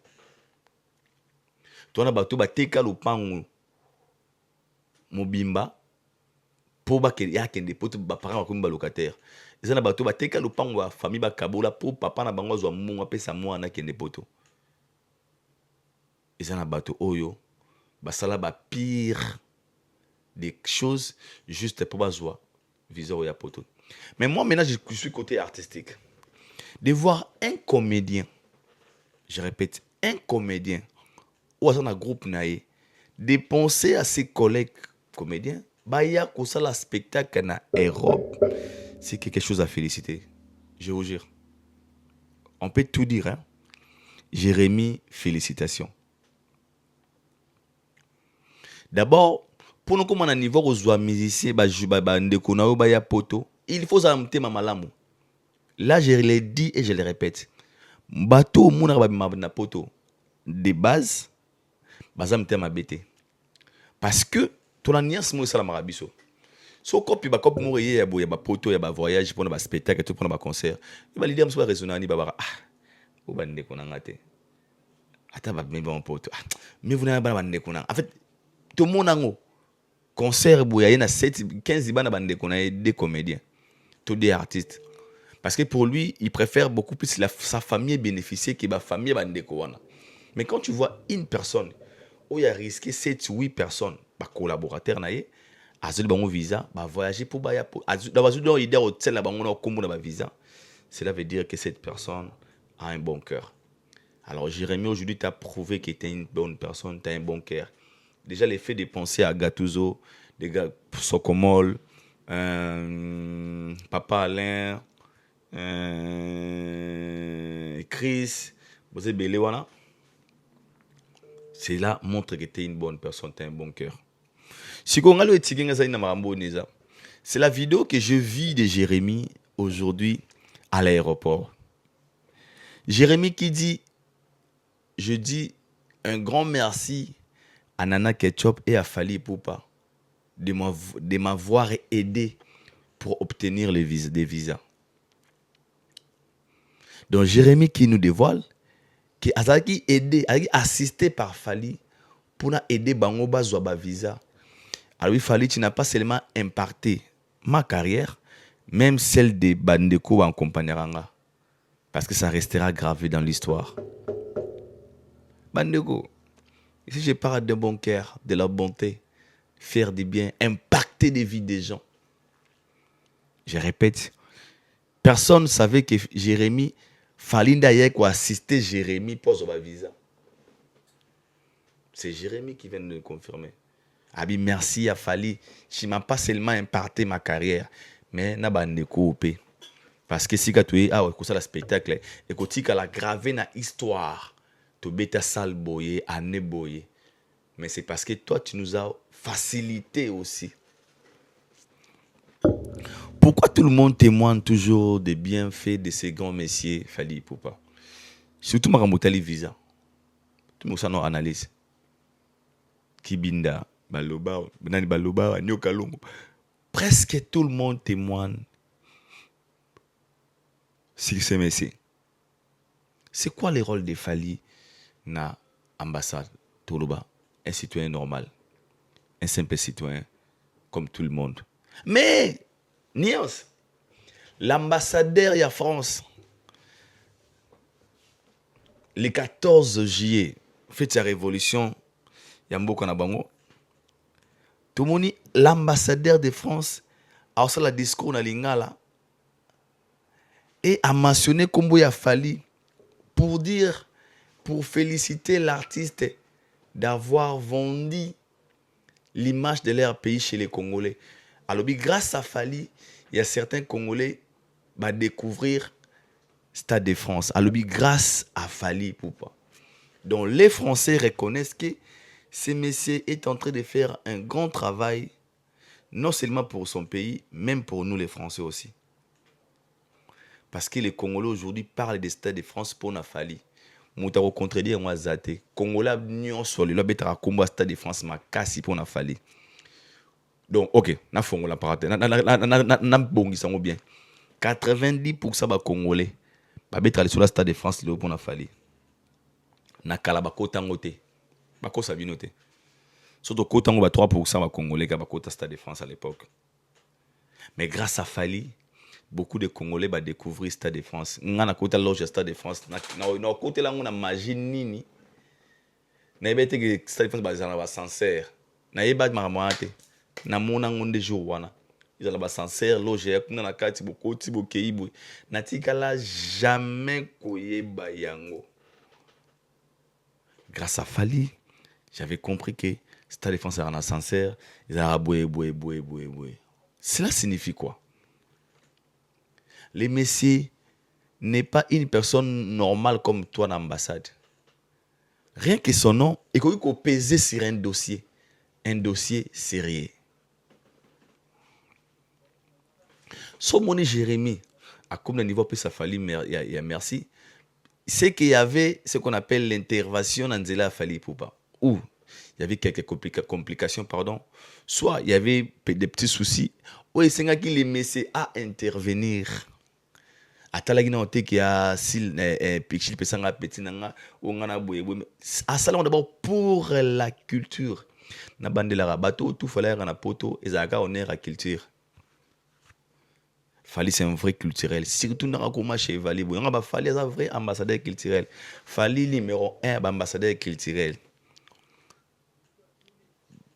Tona batu ba teka lupango mobimba pour ba ke ya kende poto ba parents ba locataire. Ils na batu ba teka lupango ba famille ba kabola pour papa na bango zo mungu pesa mo na kende poto. Ils na batu oyo ba sala ba pire des choses juste pour bazoa viseur ya poto. Mais moi maintenant je suis côté artistique. De voir un comédien, je répète, un comédien ou dans un groupe naïe dépenser à ses collègues comédiens, bah il y a que ça la spectacle na Europe, c'est quelque chose à féliciter. Je vous jure. On peut tout dire, hein. Jérémy, félicitations. D'abord, pour nous comme on a niveau aux musiciens, il faut s'amter ma malamu. Là, je l'ai dit et je le répète. Bateau mouna na poto de base, bazamte ma bête. Parce que ton alliance moi ça la marabiso. So copie ba cop mourir ya ba poto ya ba voyage pour na ba spectacle tout pour na ba concert. Il va l'idée me soit raisonnable ba o bande ko na ngate. Ata ba me bon poto. Mais vous n'avez pas bande ko na. En fait, tout le monde concert boya na 7 15 bana bande ko na des comédiens, tous des artistes. Parce que pour lui, il préfère beaucoup plus sa famille bénéficier que sa famille bande ko wana. Mais quand tu vois une personne où il a risqué 7 8 personnes ba collaborateur na ye azuli bango visa ba voyager pour ba ya d'abazuli dans idée hôtel na bango na kombo na ba visa, cela veut dire que cette personne a un bon cœur. Alors Jérémy aujourd'hui t'a prouvé que tu es une bonne personne, tu as un bon cœur. Déjà le fait de penser à Gattuso, des gars Sokomol, Papa Alain, Chris, Bosé Belewana, cela montre que tu es une bonne personne, tu as un bon cœur. C'est la vidéo que je vis de Jérémy aujourd'hui à l'aéroport. Jérémy qui dit, je dis un grand merci à Nana Ketchup et à Fally Ipupa de m'avoir aidé pour obtenir des visas. Donc Jérémy qui nous dévoile que Azaki aidé, assisté par Fally pour aider Bango bazwa ba visa. Alors oui, Fally, tu n'as pas seulement impacté ma carrière, même celle des Bandeko en compagnie Ranga, parce que ça restera gravé dans l'histoire. Bandeko, si je parle d'un bon cœur, de la bonté, faire du bien, impacter des vies des gens. Je répète, personne ne savait que Jérémy, Fally d'ailleurs quoi assister Jérémy pour son visa. C'est Jérémy qui vient de le confirmer. Abi merci à Fally, tu m'as pas seulement impacté ma carrière, mais n'a pas de coupé. Parce que si tu es ça le spectacle et que tu as gravé na histoire, tu bêta sale boyer, année boyer. Mais c'est parce que toi tu nous as facilité aussi. Pourquoi tout le monde témoigne toujours des bienfaits de ces grands messieurs Fally Ipupa? Surtout Maramotali Visa. Tout le monde s'en analyse. Kibinda, Baloba, Benani Baloba, Nyokalongo. Presque tout le monde témoigne sur ces messieurs. C'est quoi le rôle de Fali na ambassade Toloba? Un citoyen normal, un simple citoyen comme tout le monde. Mais, Nios, l'ambassadeur de France, le 14 juillet, fête la révolution, Yambo Kanabango, tout le monde, l'ambassadeur de France, a aussi le discours na Lingala et a mentionné Kombo ya Fali pour féliciter l'artiste d'avoir vendu l'image de leur pays chez les Congolais. Alors, grâce à Fali, il y a certains Congolais qui vont découvrir Stade de France. Alors, grâce à Fali, pourquoi? Donc, les Français reconnaissent que ce monsieur est en train de faire un grand travail, non seulement pour son pays, même pour nous les Français aussi. Parce que les Congolais aujourd'hui parlent des Stades de France pour Fali. Moutaro contredire moi Zate. Congolais nyon soli lo betara kombo Stade de France ma kasi pour Fali. Donc OK, na fongo la parate. Na bongisa ngo bien. 90% ba Congolais ba betara sur la Stade de France le pour Fali. Na kala ba kota ngote. Ba ko sabinote. Surtout kota ngo ba 3% ba Congolais ka ba kota Stade de France à l'époque. Mais grâce à Fali, beaucoup de Congolais vont découvrir Stade de France. Nous avons côté loge Stade de France. Nous avons côté là on a magie nini. Nous avons été Stade de France basé dans la sincère. Nous avons été maramate. Nous avons été des jours wana. Ils ont la sincère loge. Nous avons été beaucoup tibo keibo. Natikala jamais koye bayango. Grâce à Fali, j'avais compris que Stade de France era na sincère. Ils ont boué. Cela signifie quoi? Le Messie n'est pas une personne normale comme toi dans l'ambassade. Rien que son nom, il faut peser sur un dossier sérieux. Son mon Jérémie, à comme le niveau ça Fali, merci. C'est qu'il y avait ce qu'on appelle l'intervention dans Zela Fali Poupa. Où il y avait quelques complications, pardon. Soit il y avait des petits soucis, ou il s'est dit les Messie à intervenir. Atalagi na ote ki a sil pixil pesanga petit nanga ongana boye asala on d'abord pour la culture na bandela bateau tout fallait na poto ezaka honneur à culture. Fali c'est un vrai culturel surtout na koma chez Fali boye nga ba Fali un vrai ambassadeur culturel. Fali numéro 1 ambassadeur culturel.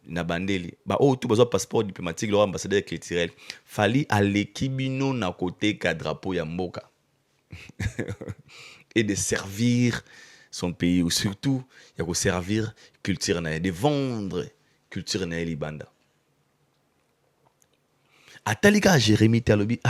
Na bandeli ba o tout besoin passeport diplomatique le ambassadeur culturel. Fali à l'équibino na côté ka drapeau ya mboka et de servir son pays ou surtout il y a servir culture na de vendre culture na libanda. Atalika Jérémie talobi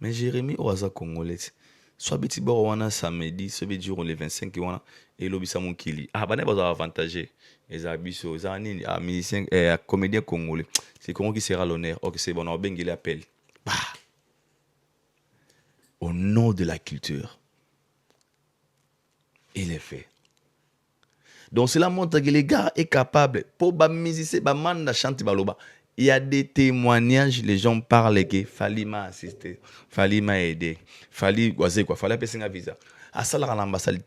mais Jérémie oaza congolais soit biti bo wana samedi ce jour le 25 wana et lobi sa mon kili bana baza avantagé Ezabiso, Zanini, musicien, comédien congolais. C'est comment qui sera l'honneur. Ok, c'est bon, on va bien l'appel. Au nom de la culture. Il est fait. Donc cela montre que les gars sont capables. Pour les musiciens, les man chanter baloba. Il y a des témoignages, les gens parlent que Fali m'a assisté, Fali m'a aidé, Fali quoi, Fali a payé un visa. À ça à l'ambassade,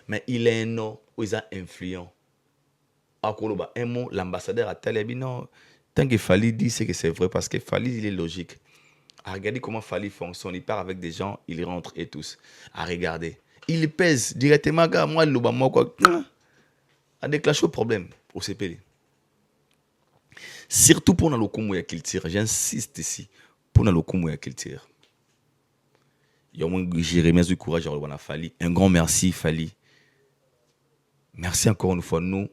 mais il est un nom où il est influent. Un mot, l'ambassadeur a tellement non. Tant que Fali dit, c'est que c'est vrai parce que Fali, il est logique. À regarder comment Fali fonctionne, il part avec des gens, il rentre et tous. À regarder. Il pèse directement, moi, quoi. A déclenché le problème au CPD. Surtout pour le Kumu ya culture. J'insiste ici. Pour le Kumu ya culture. Il y a un Jérémie du courage à Fali. Un grand merci, Fali. Merci encore une fois, nous.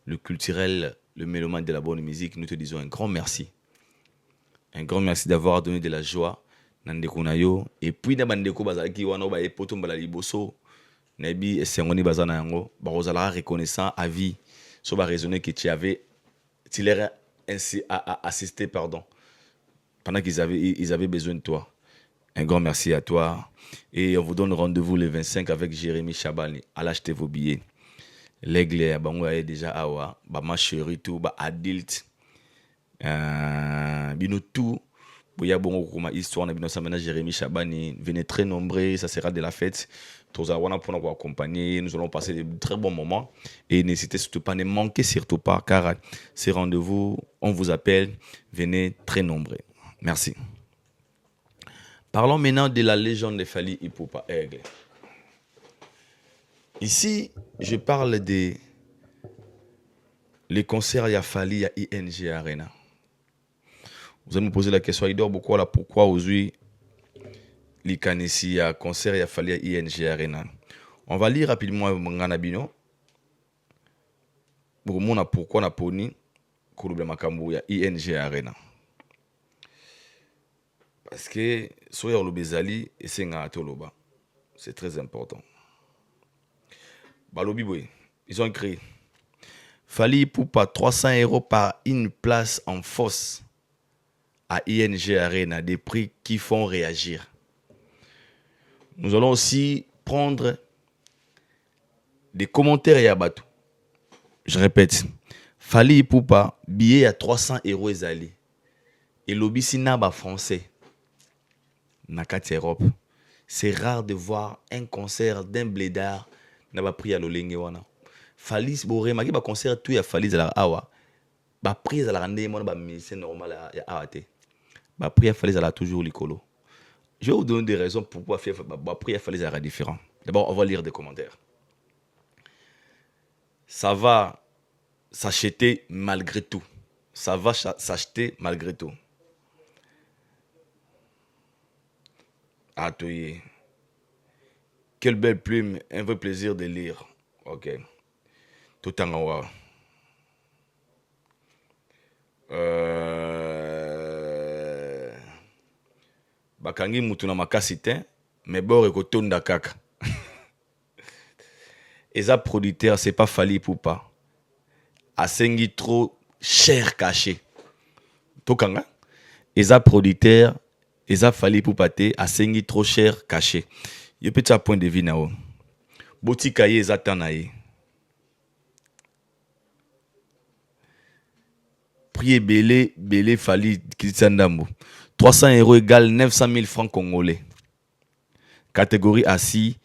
Le culturel, le mélomane de la bonne musique, nous te disons un grand merci. Un grand merci d'avoir donné de la joie. Et puis, dans bandeko bazaki wana ba epotomba la liboso. Nebi esengoni bazana yango, ba ozala reconnaissant à vie. So ba raisonner que tu leur ainsi assisté pardon. Pendant qu'ils avaient besoin de toi. Un grand merci à toi et on vous donne rendez-vous le 25 avec Jérémie Chabani. Allez acheter vos billets. L'aigle bango est déjà awa ba ma chérie tout ba adulte bino tout boya bongo kuma histoire na bino ça maintenant Jérémie Chabani venez très nombreux ça sera de la fête Tous pour nous accompagner, nous allons passer de très bons moments. Et n'hésitez surtout pas, ne manquez surtout pas, car ces rendez-vous, on vous appelle, venez très nombreux. Merci. Parlons maintenant de la légende de Fally Ipupa Aigle. Ici, je parle de les concerts à Fally à ING Arena. Vous allez me poser la question, Aïdor, pourquoi aujourd'hui les Kanessi à concert à Fally à ING Arena? On va lire rapidement Manganabino. Pourquoi on a poni Kourouble Makambu à ING Arena. Parce que soyez le Bezali et c'est un Toloba. C'est très important. Balobi, ils ont écrit Fally Ipupa 300 € par une place en fosse à ING Arena, des prix qui font réagir. Nous allons aussi prendre des commentaires et abattus. Je répète, Fally Ipupa, billet à 300 € ezali. Et lobby sinaba français. Nakati Europe. C'est rare de voir un concert d'un blédard n'a pas pris à l'olenge wana. Fally Boré, maki ba concert tout ya Fally la awa. Ba prise à la rande moi ba musicien normal ya awate. Ba pris à Fally la toujours likolo. Je vais vous donner des raisons pourquoi faire ba pris à Fally la différent. D'abord, on va lire des commentaires. Ça va s'acheter malgré tout. Ça va s'acheter malgré tout. Atoye. Quelle belle plume, un vrai plaisir de lire. Ok. Tout en haut. Bakangi mutuna makasite, mais bon ekotonda kaka. Eza producteur, c'est pas Fally Ipupa. Asengi trop cher caché. Tokanga. Eza producteur, eza Fally Ipupa te, asengi trop cher caché. Yo petit point de vue nao. Botika ye eza tanaye. Prix belé Fally Kitsandambo. 300 € égale 900 000 francs congolais. Catégorie assis,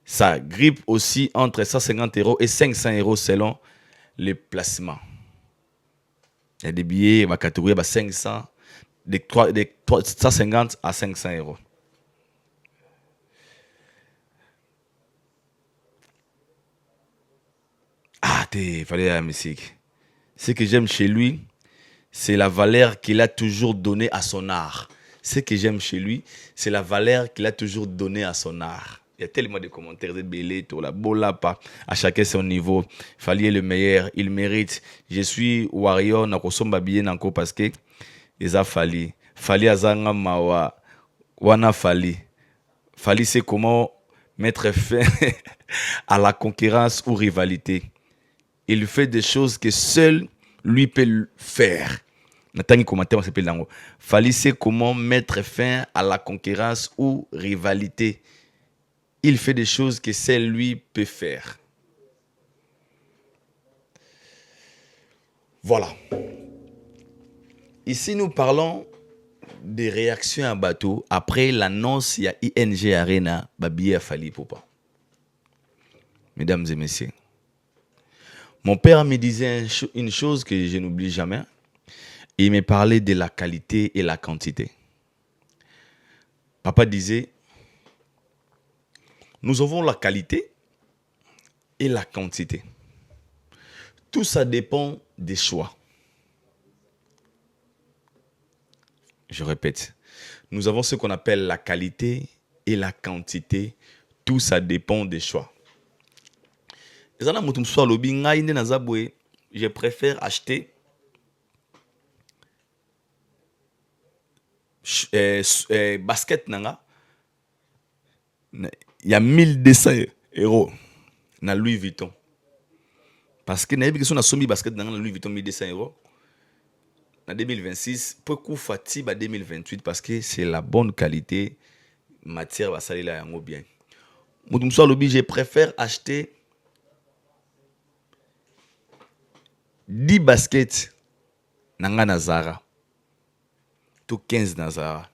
ça grippe aussi entre 150 € et 500 € selon les placements. Il y a des billets, ma catégorie, 500, de 150 à 500 €. Ah, il fallait la musique. Ce que j'aime chez lui, c'est la valeur qu'il a toujours donnée à son art. Ce que j'aime chez lui, c'est la valeur qu'il a toujours donnée à son art. Il y a tellement de commentaires de Belé, Tola, Bolapa, à chacun son niveau. Fally est le meilleur, il mérite. Je suis warrior, nakosomba bien encore parce que ils a Fally. Fally azanga mawa, wana Fally. Fally sait comment mettre fin à la concurrence ou rivalité. Il fait des choses que seul lui peut faire. Fally sait comment mettre fin à la concurrence ou rivalité. Il fait des choses que seul lui peut faire. Voilà. Ici, nous parlons des réactions à bateau après l'annonce il y a ING Arena, babillet à Fally Ipupa. Mesdames et messieurs, mon père me disait une chose que je n'oublie jamais. Il me parlait de la qualité et la quantité. Papa disait, nous avons la qualité et la quantité. Tout ça dépend des choix. Je répète, nous avons ce qu'on appelle la qualité et la quantité. Tout ça dépend des choix. Je préfère acheter basket nanga. Il y a 1200 € na Louis Vuitton. Parce que si on a sommi basket dans Louis Vuitton 1200 €. En 2026, beaucoup fatigue à 2028 parce que c'est la bonne qualité matière va salir là yango bien. Je préfère acheter 10 baskets nanga na Zara. Tout 15 na Zara.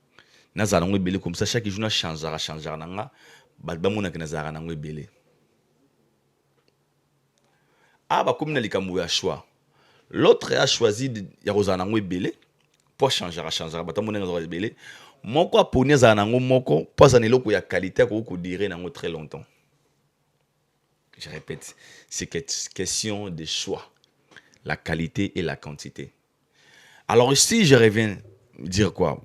Na Zara ngo belé comme ça chaque jour na changera nanga bamona kena zara nango ebele. Ah bah comme na likambo ya choix. L'autre a choisi ya kozana nango ebele pour changer batamona nango ebele. Moko a poni za nango moko pour za neloko ya qualité ko durer nango très longtemps. Je répète, c'est question de choix, la qualité et la quantité. Alors ici, je reviens dire quoi?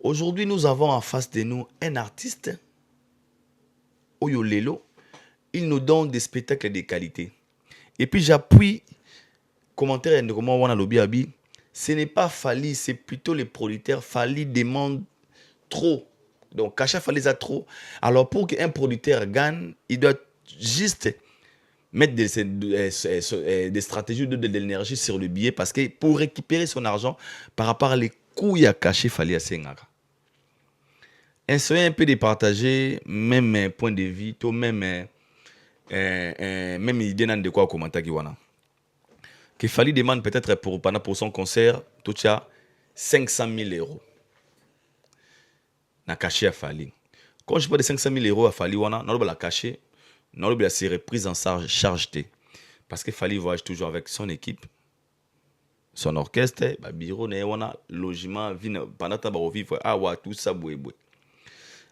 Aujourd'hui, nous avons en face de nous un artiste, Oyo Lelo. Il nous donne des spectacles de qualité. Et puis j'appuie, commentaire de comment on a lobby abi. Ce n'est pas Fally, c'est plutôt les producteurs. Fally demande trop. Donc, Kacha Fally a trop. Alors, pour qu'un producteur gagne, il doit juste mettre des stratégies de l'énergie sur le billet parce que pour récupérer son argent par rapport à les coûts il a caché Fally à Sengara. Essayez un peu de partager même point de vue, même idée de quoi commenter qui wana. Que Fally demande peut-être pour son concert, tout ça 500 000 euros. Na caché à Fally. Quand je parle de 500 000 euros à Fally, on a la caché, on a la reprise en charge. Parce que Fally voyage toujours avec son équipe, son orchestre, bureau, logement, pendant que tu vivre, tout ça,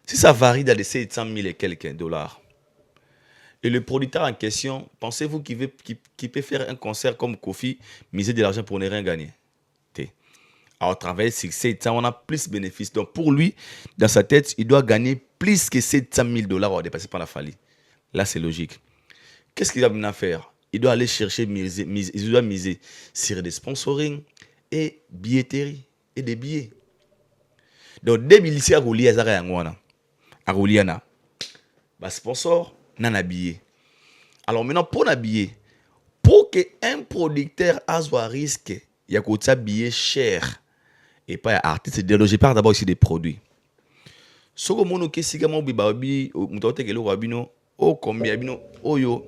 si ça varie dans les 700 000 et quelques dollars, et le producteur en question, pensez-vous qu'il peut faire un concert comme Kofi, miser de l'argent pour ne rien gagner? Alors, travailler sur 700, on a plus de bénéfices. Donc, pour lui, dans sa tête, il doit gagner plus que 700 000 dollars à dépasser par la Fally. Là, c'est logique. Qu'est-ce qu'il va maintenant faire? Il doit aller chercher, il doit miser sur des sponsoring et billetterie et des billets. Donc, dès qu'il y a un billet, sponsor, n'a billet. Alors, maintenant, pour un billet, pour qu'un producteur a soit risque, il y a un billet cher. Et pas artiste, je parle d'abord ici des produits. Ce que mon ok si comment bibabi mutote kelo rabino o combien bino oyo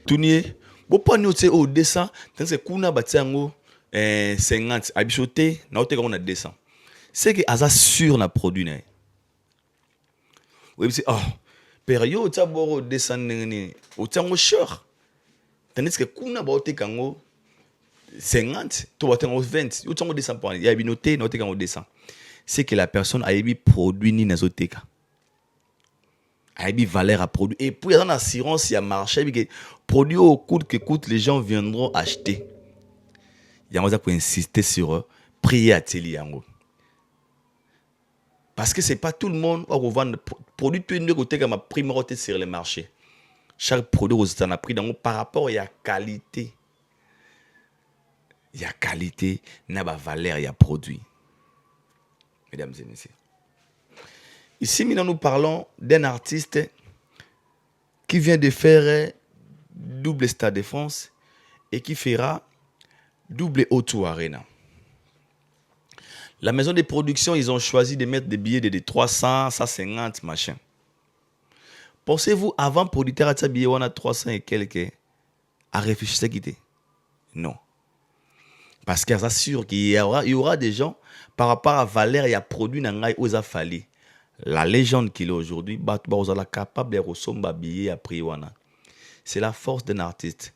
tunier bo pas nous c'est au 200 tant c'est kuna batiango 50 abichoté na ote on a 200 c'est que asa sur na produit na oui c'est période ça boro 200 ni o tiango cher tandis que kuna ba ote kango 50, tu vas 20, tu vas 200 points. Il y a une noté, noté quand on descend. C'est que la personne a eu produit ni nazoteka. A eu valeur à produit. Et puis, il y a une assurance, il y a marché, produit au coût que coûte, les gens viendront acheter. Il y a un pour insister sur prix atelier. Parce que ce n'est pas tout le monde qui va vendre produit tout le côté comme primorité sur le marché. Chaque produit aux États-Unis a pris par rapport à la qualité. Il y a qualité, il y a valeur, il y a produit. Mesdames et messieurs. Ici, nous parlons d'un artiste qui vient de faire double Stade de France et qui fera double O2 Arena. La maison de production, ils ont choisi de mettre des billets de 300, 150, machin. Pensez-vous, avant producteur à billet, on a 300 et quelques, à réfléchir à quitter? Non. Parce qu'elle s'assure qu'il y aura des gens par rapport à valeur et à produit nangai aux Fally. La légende qu'il est aujourd'hui, vous êtes capable de ressembler billet à prix wana. C'est la force d'un artiste.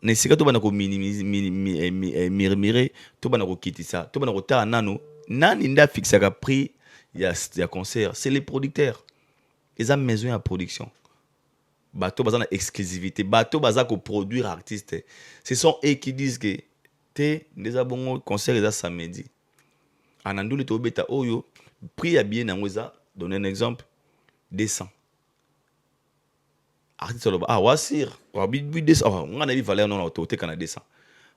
Ne sais pas tout banako murmurer, tout banako quitter ça, tout banako ta nano, nani nda fixe à prix il y a concert, c'est les producteurs. Ils ont besoin de production. Bateau bazana exclusivité, bateau bazako produire artiste. Ce sont eux qui disent que te ndeza bongo concert eza samedi ananduli to beta oyo prix ya bien nango eza donner un exemple 200 artiste loba wasir wabi 200 on a vu valeur non auto te kana 200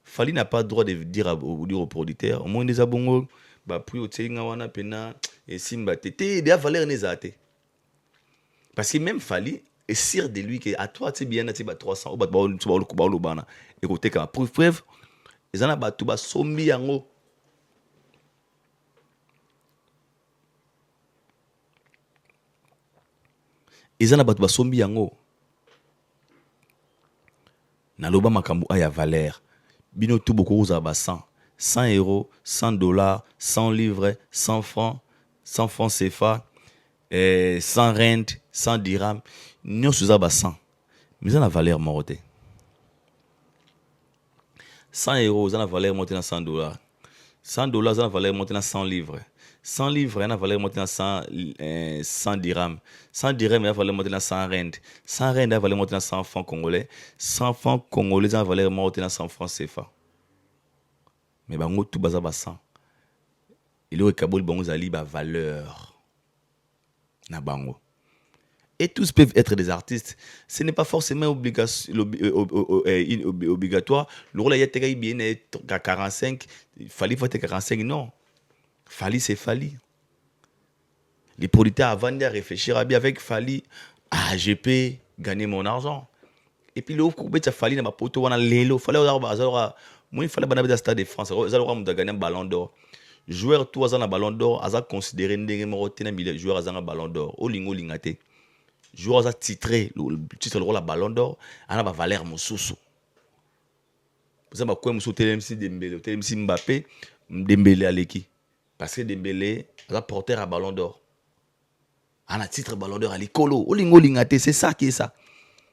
Fally n'a pas le droit de dire au producteur au moins ndeza bongo ba prix o tsenga wana pena et simba te de valeur nezate parce que même Fally est sûr de lui que à toi tu bien tu ba 300 ou ba lo bana écoutez ka preuve ils en ont battu bas sombi yango. Ils en ont battu bas sombi yango. Na loba makambu aya valeur. Bino tout beaucoup aux abassan. 100 euros, 100 dollars, 100 livres, 100 francs CFA. 100 rent, 100 dirhams, nous sommes à 100. Mais ça a la valeur morte. 100 euros, ça a la valeur montée dans 100 dollars. 100 dollars, ça a la valeur montée dans 100 livres. 100 livres, ça a la valeur montée dans 100 dirhams. 100 dirhams, ça a la valeur montée dans 100 rent. 100 rent, ça a la valeur montée dans 100 francs congolais. 100 francs congolais, ça a la valeur montée dans 100 francs CFA. Mais bango tout baza ba 100. Il y a kabol bango zali ba valeur na bango. Et tous peuvent être des artistes. Ce n'est pas forcément obligatoire. Le rôle est bien à 45, Fali faut être 45, non. Fali c'est Fali. Les producteurs avant de réfléchir avec Fali, je peux gagner mon argent. Et puis l'autre coup, il fallait na poto wana lelo, fallait moi il fallait banabe dans stade de France, ça aura gagner un ballon d'or. Joueur tout azana ballon d'or, aza considéré ndenge moko tena milieu joueur azana ballon d'or. O lingo lingate. Joueur a titré le titre le rôle ballon d'or, ana ba valeur mususu. Vous savez quoi mususu TMC Dembélé, TMC Mbappé, Dembélé aleki. Parce que Dembélé a porteur à ballon d'or. Ana titre ballon d'or à l'écolo. O lingo lingate, c'est ça qui est ça.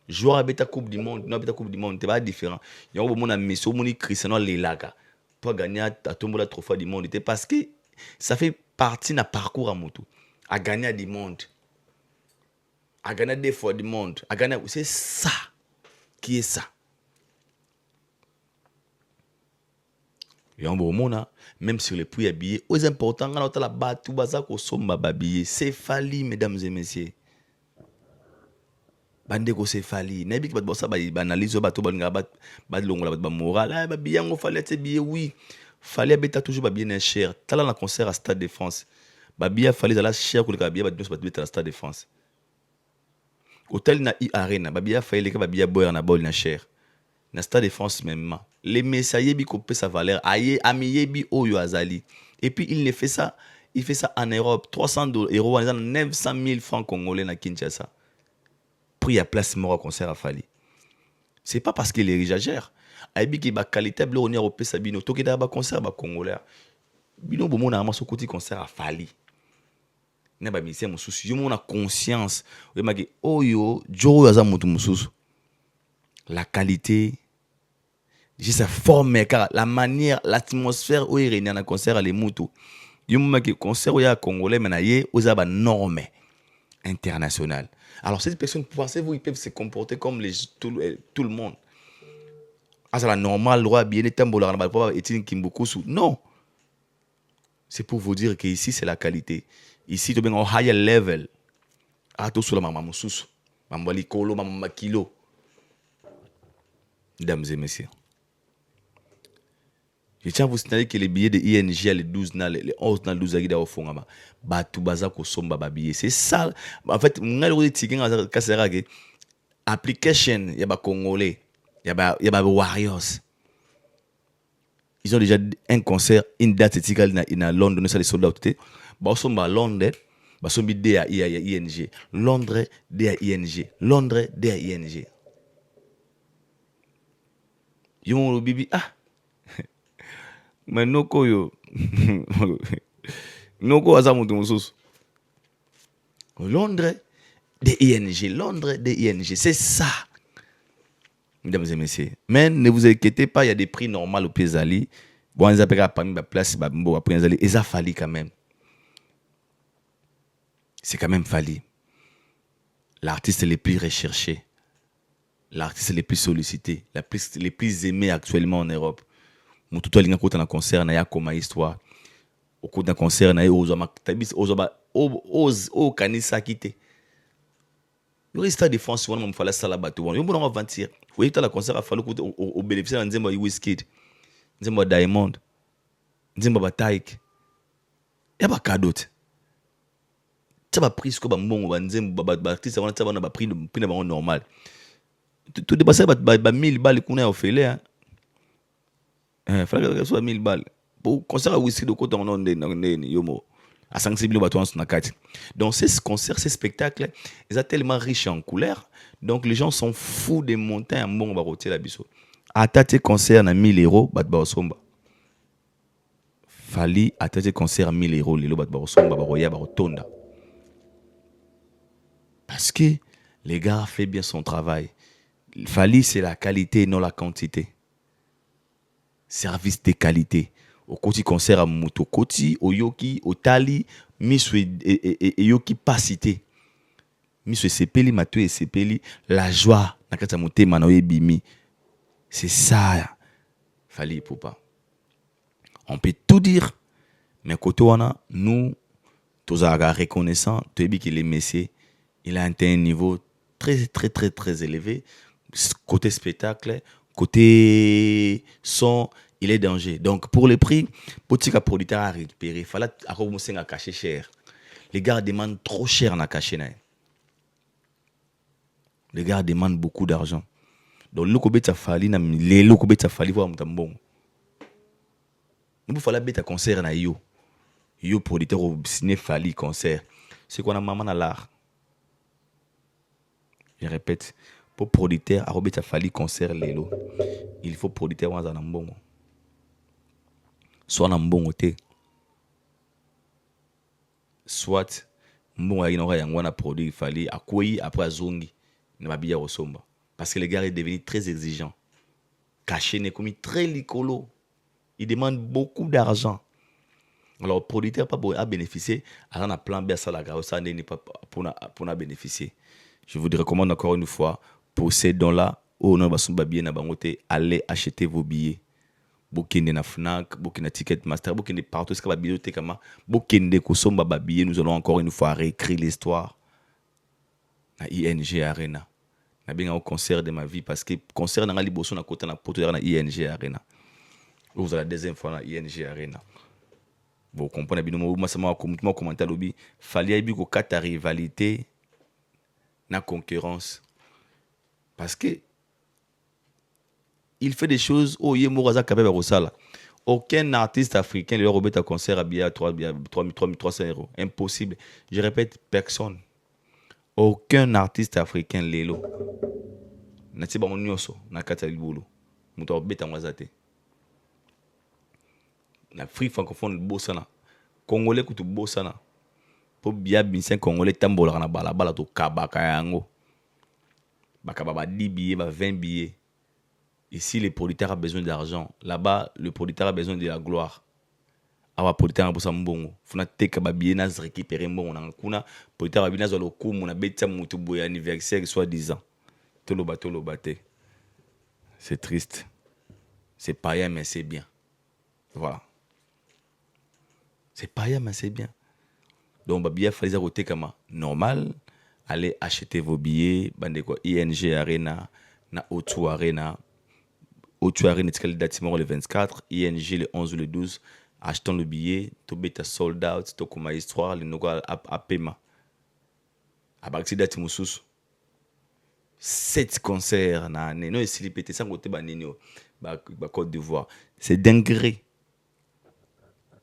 Joueur à beta coupe du monde, non beta coupe du monde, c'est pas différent. Il y a un moment Messi, au monde Cristiano Lelaga. Pour gagner à tomber la trophée du monde, parce que ça fait partie d'un parcours à moto. À gagner du monde. À gagner des fois du monde. À gagner, c'est ça qui est ça. Il y a un moment, même sur les prix à billets, c'est important, quand on a la batte, tout bazar qu'on somme billets. C'est Fali, mesdames et messieurs. Bande ko se Fali na bi ki bat bossa ba analyse ba to ba nga ba longola ba moral ba bien ngo fallait te bien oui fallait beta toujours ba bien cher tala na concert à Stade de France ba bien fallait la cher ko le bien ba beta à Stade de France hôtel na arena ba bien fallait ka ba bien boire na bol na cher na Stade de France même les messages bi ko pe sa valeur aye amiye bi oyo azali et puis il fait ça en Europe 300 euros 900 000 francs congolais na Kinshasa. Prix à place mort au concert à Fali. C'est pas parce qu'il est exagère. Aibi qui ba qualité bleu on est au Pesabino. Toki da ba concert ba congolais. Bino bo mona amaso côté concert à Fali. Na ba misé mon souci. Yo mona conscience. O maki oyo jo yaza mutu mususu. La qualité juste sa forme car la manière l'atmosphère où il règne na concert à les mutu. Yo maki concert où ya congolais menaye oza ba norme internationale. Alors, ces personnes, pensez-vous, ils peuvent se comporter comme tout le monde? Ah, c'est la normale, roi, bien, non. C'est pour vous dire qu'ici, c'est la qualité. Ici, tu es au higher level. Ah, tout sur la maman, moussous. Maman, likolo, maman, kilo. Mesdames et messieurs. Je tiens à vous signaler que les billets de ING, les 12, les 11, les 12, les 12, c'est ça. En fait, application, il y a Congolais, il y a Warriors. Ils ont déjà un concert, une date à Londres, ça les soldats. Ils sont à Londres, ils sont à ING. Londres, DAING. Londres, DAING. Ils ont bibi, mais noko yo noko azamutu mususu Londres DING Londres DING c'est ça mesdames et messieurs mais ne vous inquiétez pas il y a des prix normaux au Pesali bon ils appellent parmi la place bon après ils allaient et ça Fali quand même c'est quand même Fali l'artiste le plus recherché l'artiste le plus sollicité les plus aimés actuellement en Europe. Tout alinga kota na concert na ya koma histoire au cours d'un concert na ozoma tabis ozoma o kanisa kité le Stade de France on me fallait ça là bateau on va avantir oui tu la concert a fallu au bénéficiaire nzembo Wizkid nzembo Diamond nzembo Bataik ya ba cadeau ça va prise ko ba mbongo ba nzembo ba artiste on ça ba prix na ba normal tout dépasser ba 1000 balles kuna ofele hein. Il fallait que ce soit 1000 balles. Pour concert à Wizkid de côté on yomo à 5 000 bateaux na kati. Donc ces concerts, ces spectacles, ils sont tellement riches en couleurs. Donc les gens sont fous des montagnes en bon baroté la biso. À tes concert na 1000 euros bat ba somba. Fali à tes concert 1000 euros lelo bat ba somba ba roya ba rotonda. Parce que les gars fait bien son travail. Fali, c'est la qualité, non la quantité. Service de qualité. Au côté concert à Moto Koti, au Yoki, au Tali, Miswe et Yoki pas cité. Miswe Sepeli, Mathieu et Sepeli, la joie, Nakata Moté, Manoye Bimi. C'est ça, Fali Poupa. On peut tout dire, mais côté wana, nous, tous reconnaissants, tu sais qu'il est messier, il a atteint un niveau très, très, très, très élevé. Côté spectacle, côté son, il est danger. Donc, pour les prix, petit producteur à récupérer, il fallait commencer à cacher cher. Les gars demandent trop cher à cacher. Les gars demandent beaucoup d'argent. Donc, le cobé a fallu, le cobé a fallu voir un bon. Nous fallait bête à concert na yo. Yo producteur au ciné fallu concert. C'est qu'on a maman à l'art. Je répète, pour producteur, à fallu concert lélo. Il faut producteur dans un bon. Soit un bon côté. Soit bon il n'aura rien produit, il fallait à quoi après zongi ne va bien ressemble. Parce que les gars est devenu très exigeant. Caché n'est commis très licolo. Il demande beaucoup d'argent. Alors, le producteur pas à bénéficier, alors on a plan B ça la gare, ça n'est pas pour bénéficier. Je vous recommande encore une fois, pour ces dons-là, au nom de bien allez acheter vos billets. Bokende na Fnac, bokende na Ticketmaster, bokende partout, ce que la bibliothèque, bokende kosomba billets, nous allons encore une fois réécrire l'histoire. Na ING Arena. Na bien au concert de ma vie, parce que concert na liboso na côté na poto na ING Arena. Vous avez la deuxième fois na ING Arena. Vous comprenez bien, moi commentaire lobby, fallait bien que ta rivalité na concurrence. Parce que il fait des choses où il y a aucun artiste africain lui remet un concert à 300 euros. Impossible. Je répète, personne. Aucun artiste africain l'élo. Nati ba onyoso na kata libulu. Muto beta mwazate. Na free francophone bosana. Congolais kutu bosana. Po bia binsen congolais tambola na bala to kabaka yango. Bakaba 10 billets, 20 billets. Ici, le producteur a besoin d'argent. Là-bas, le producteur a besoin de la gloire. Awa producteur a besoin de mbongo. Funa teka ba billet na récupérer mbongo na kuna. Producteur a besoin de lokumu na beta mutu boya anniversaire soit 10 ans. Toloba te. C'est triste. C'est païen mais c'est bien. Voilà. C'est païen mais c'est bien. Donc ba billet fallait côté comme normal. Allez acheter vos billets, bande quoi ING Arena, na O2 Arena. O2 Arena est datement le 24, ING le 11 ou le 12. Achetons le billet, tu bêta sold out, tu comme histoire, le nogo à paiement. À partir de Timoussous, 7 concerts na année. Non, ici, les pétés sans côté Banino, Côte d'Ivoire. C'est dinguerie.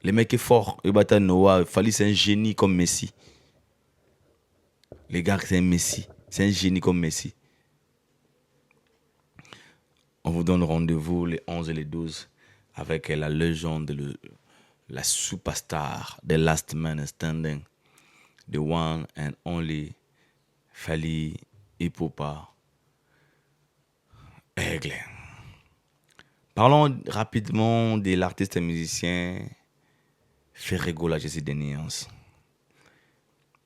Le mec est fort. Il fallait c'est un génie comme Messi. Les gars, c'est un Messi. C'est un génie comme Messi. On vous donne rendez-vous les 11 et les 12 avec la légende, la superstar, the last man standing, the one and only Fally Ipupa Aigle. Parlons rapidement de l'artiste et musicien Ferrego la Jésus de Nuance.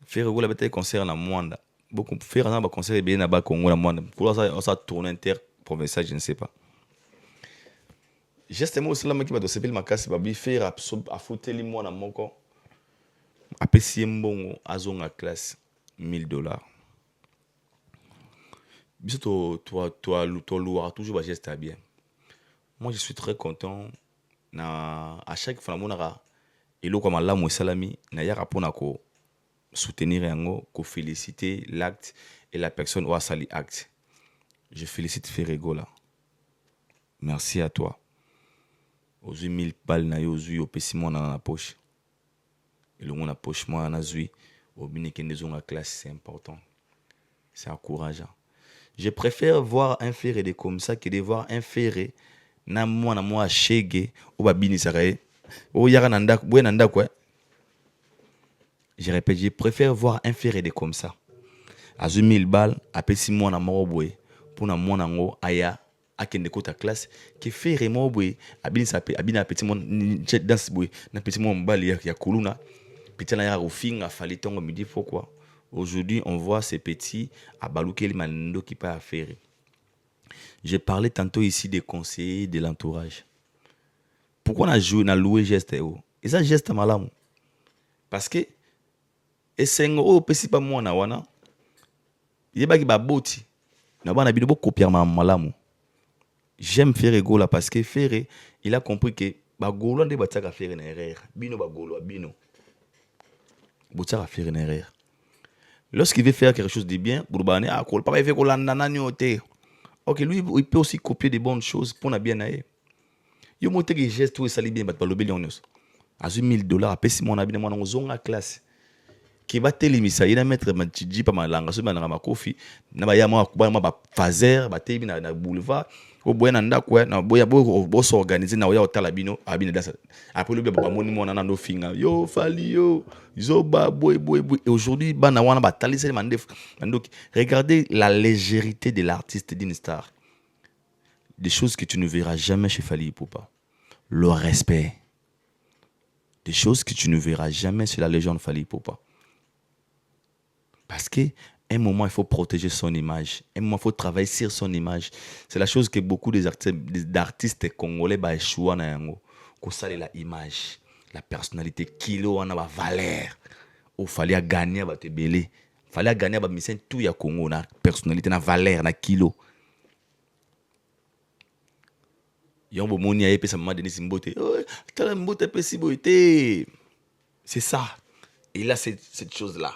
Ferrego la bataille concert na Mwanda. Beaucoup faire un concert bien à Congo na Mwanda. Pour ça tourner interprovincial, je ne sais pas. Justement aussi là qui va doser ma casse babi faire à foutre les mois na moko. Apprécier mbongo azonga classe $1000. Biso toi louera toujours geste à bien. Moi je suis très content à chaque fois monara et lo comme la mo salami na yaka pona ko soutenir yango, ko féliciter l'acte et la personne ou sali acte. Je félicite Ferrego là. Merci à toi. Aux 1000 balles na yo zui au pessimon dans la poche. Et le monde la poche moi na zui au binikende zonga classe, c'est important. C'est encourageant. Je préfère voir un ferré comme ça que de voir un ferré na moi shege ou babini saraye. O yara nanda quoi. Je répète, je préfère voir un ferré comme ça. azwi 1000 balles apesi mwana moko boye mpona mwana ngo aya akende kota classe ke fere moko boye abina petit mwana danse boye na petit mwana mobali ya kuluna petit na ya rufinga fali tongo midi pourquoi aujourd'hui on voit ces petits à balukeli manendo qui pas à faire. J'ai parlé tantôt ici des conseillers de l'entourage. Pourquoi on a loué geste et ça geste malamu parce que et sengo pesi pas moi na wana yeba ki ba boti na bana bino bo copier malamu. J'aime faire Gola parce que Ferré il a compris que ba Golo nde bataka faire na erreur bino ba Golo bino botaka faire na erreur. Lorsqu'il veut faire quelque chose de bien, Bourbane, ah, quoi, le papa il fait qu'on l'a nananioté. Ok, lui, il peut aussi copier des bonnes choses pour la bien aller. Il monte des gestes où il s'allie bien, pas le billion. À $1,000, à payer mon habit, mon zonga classe. Qui va télémissa, il a mettre ma tiji pas ma langue, sur ma kofi, n'a pas yama, ma fazer, ba tébi na boulevard. Au boya nanda quoi, na boya bo s'organiser na oya otalabino, abine dasa. Après le bébé ba moni mon nana no finga. Yo fali yo, zoba boy. Et aujourd'hui bana wana ba talise mandef. Donc regardez la légèreté de l'artiste d'une star. Des choses que tu ne verras jamais chez Fally Ipupa. Le respect. Des choses que tu ne verras jamais chez la légende Fally Ipupa. Parce que un moment, il faut protéger son image. Un moment, il faut travailler sur son image. C'est la chose que beaucoup d'artistes congolais échouent dans yango. Qu'on sale la image, la personnalité, kilo, on a la valeur. Il fallait gagner à te belé. Il fallait gagner à mission tout ya Congo, la personnalité, la valeur, la kilo. Yombo moni a épé sa maman Denis Mbote. Oh, t'as Mbote pesi boité. C'est ça. Et là, cette chose-là.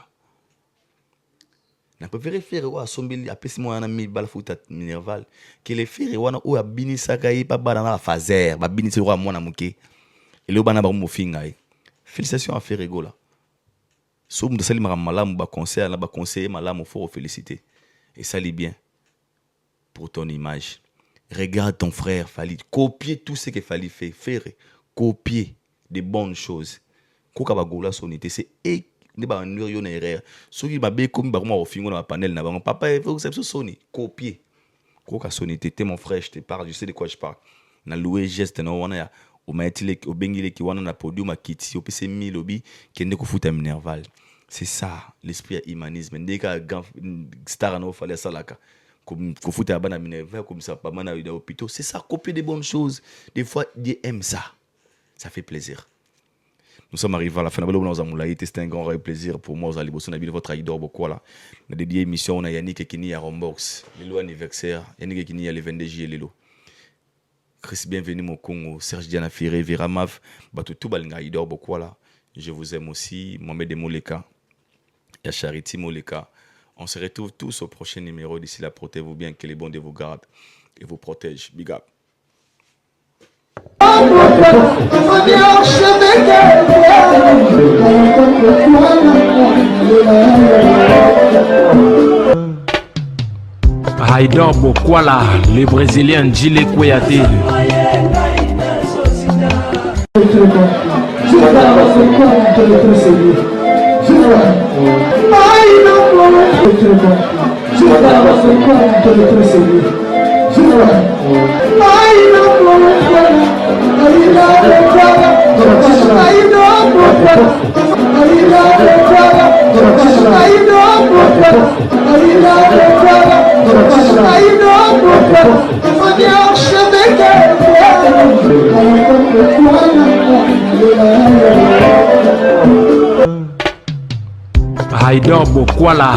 Na préféré faire wa sombeli apesi mo na 1000 balles futa minerval que les faire wana o abini saka yi pa bana na fazer ba bini se wa mona muke ele bana ba mo finga yi. Félicitations à faire Gola. So mu sali malamu ba conseil ba conseiller malamu faut féliciter et ça lit bien pour ton image. Regarde ton frère Fally, copier tout ce que Fally fait, faire copier des bonnes choses. Koka ba Gola sonité c'est ne ba nuriyo na erreur soki ba be comme ba mo ofingo na panel na bango papa il faut que ça sonne copier koka sonné t'es mon frère je te parle je sais de quoi je parle na louer geste na wana ya o maitile o bengile ki wana na podium akiti o pc 1000 obi kende ko futa minerval c'est ça l'esprit humanisme ndeka star na fallait ça là comme ko futa bana minerval comme ça pas mana dans hôpital c'est ça copier des bonnes choses des fois Dieu aime ça fait plaisir. Nous sommes arrivés à la fin de la c'était un grand plaisir pour moi. Vous allez bosser votre Aïdor Bokwala. Nous avons dédié émission à Yannick Ekini à Rombox. Le anniversaire. Yannick Ekini à le 22 juillet. Chris, bienvenue au Congo. Serge Diana Firé, Vera Mav. Tout balinga Aïdor Bokwala. Je vous aime aussi. Mohamed Moleka. Et Charity Moleka. On se retrouve tous au prochain numéro. D'ici là, portez-vous bien. Que les bons de vous gardent et vous protègent. Big up. Haïdor Bokwala, le Brésilien Djile Kouyaté. Haïdor Bokwala.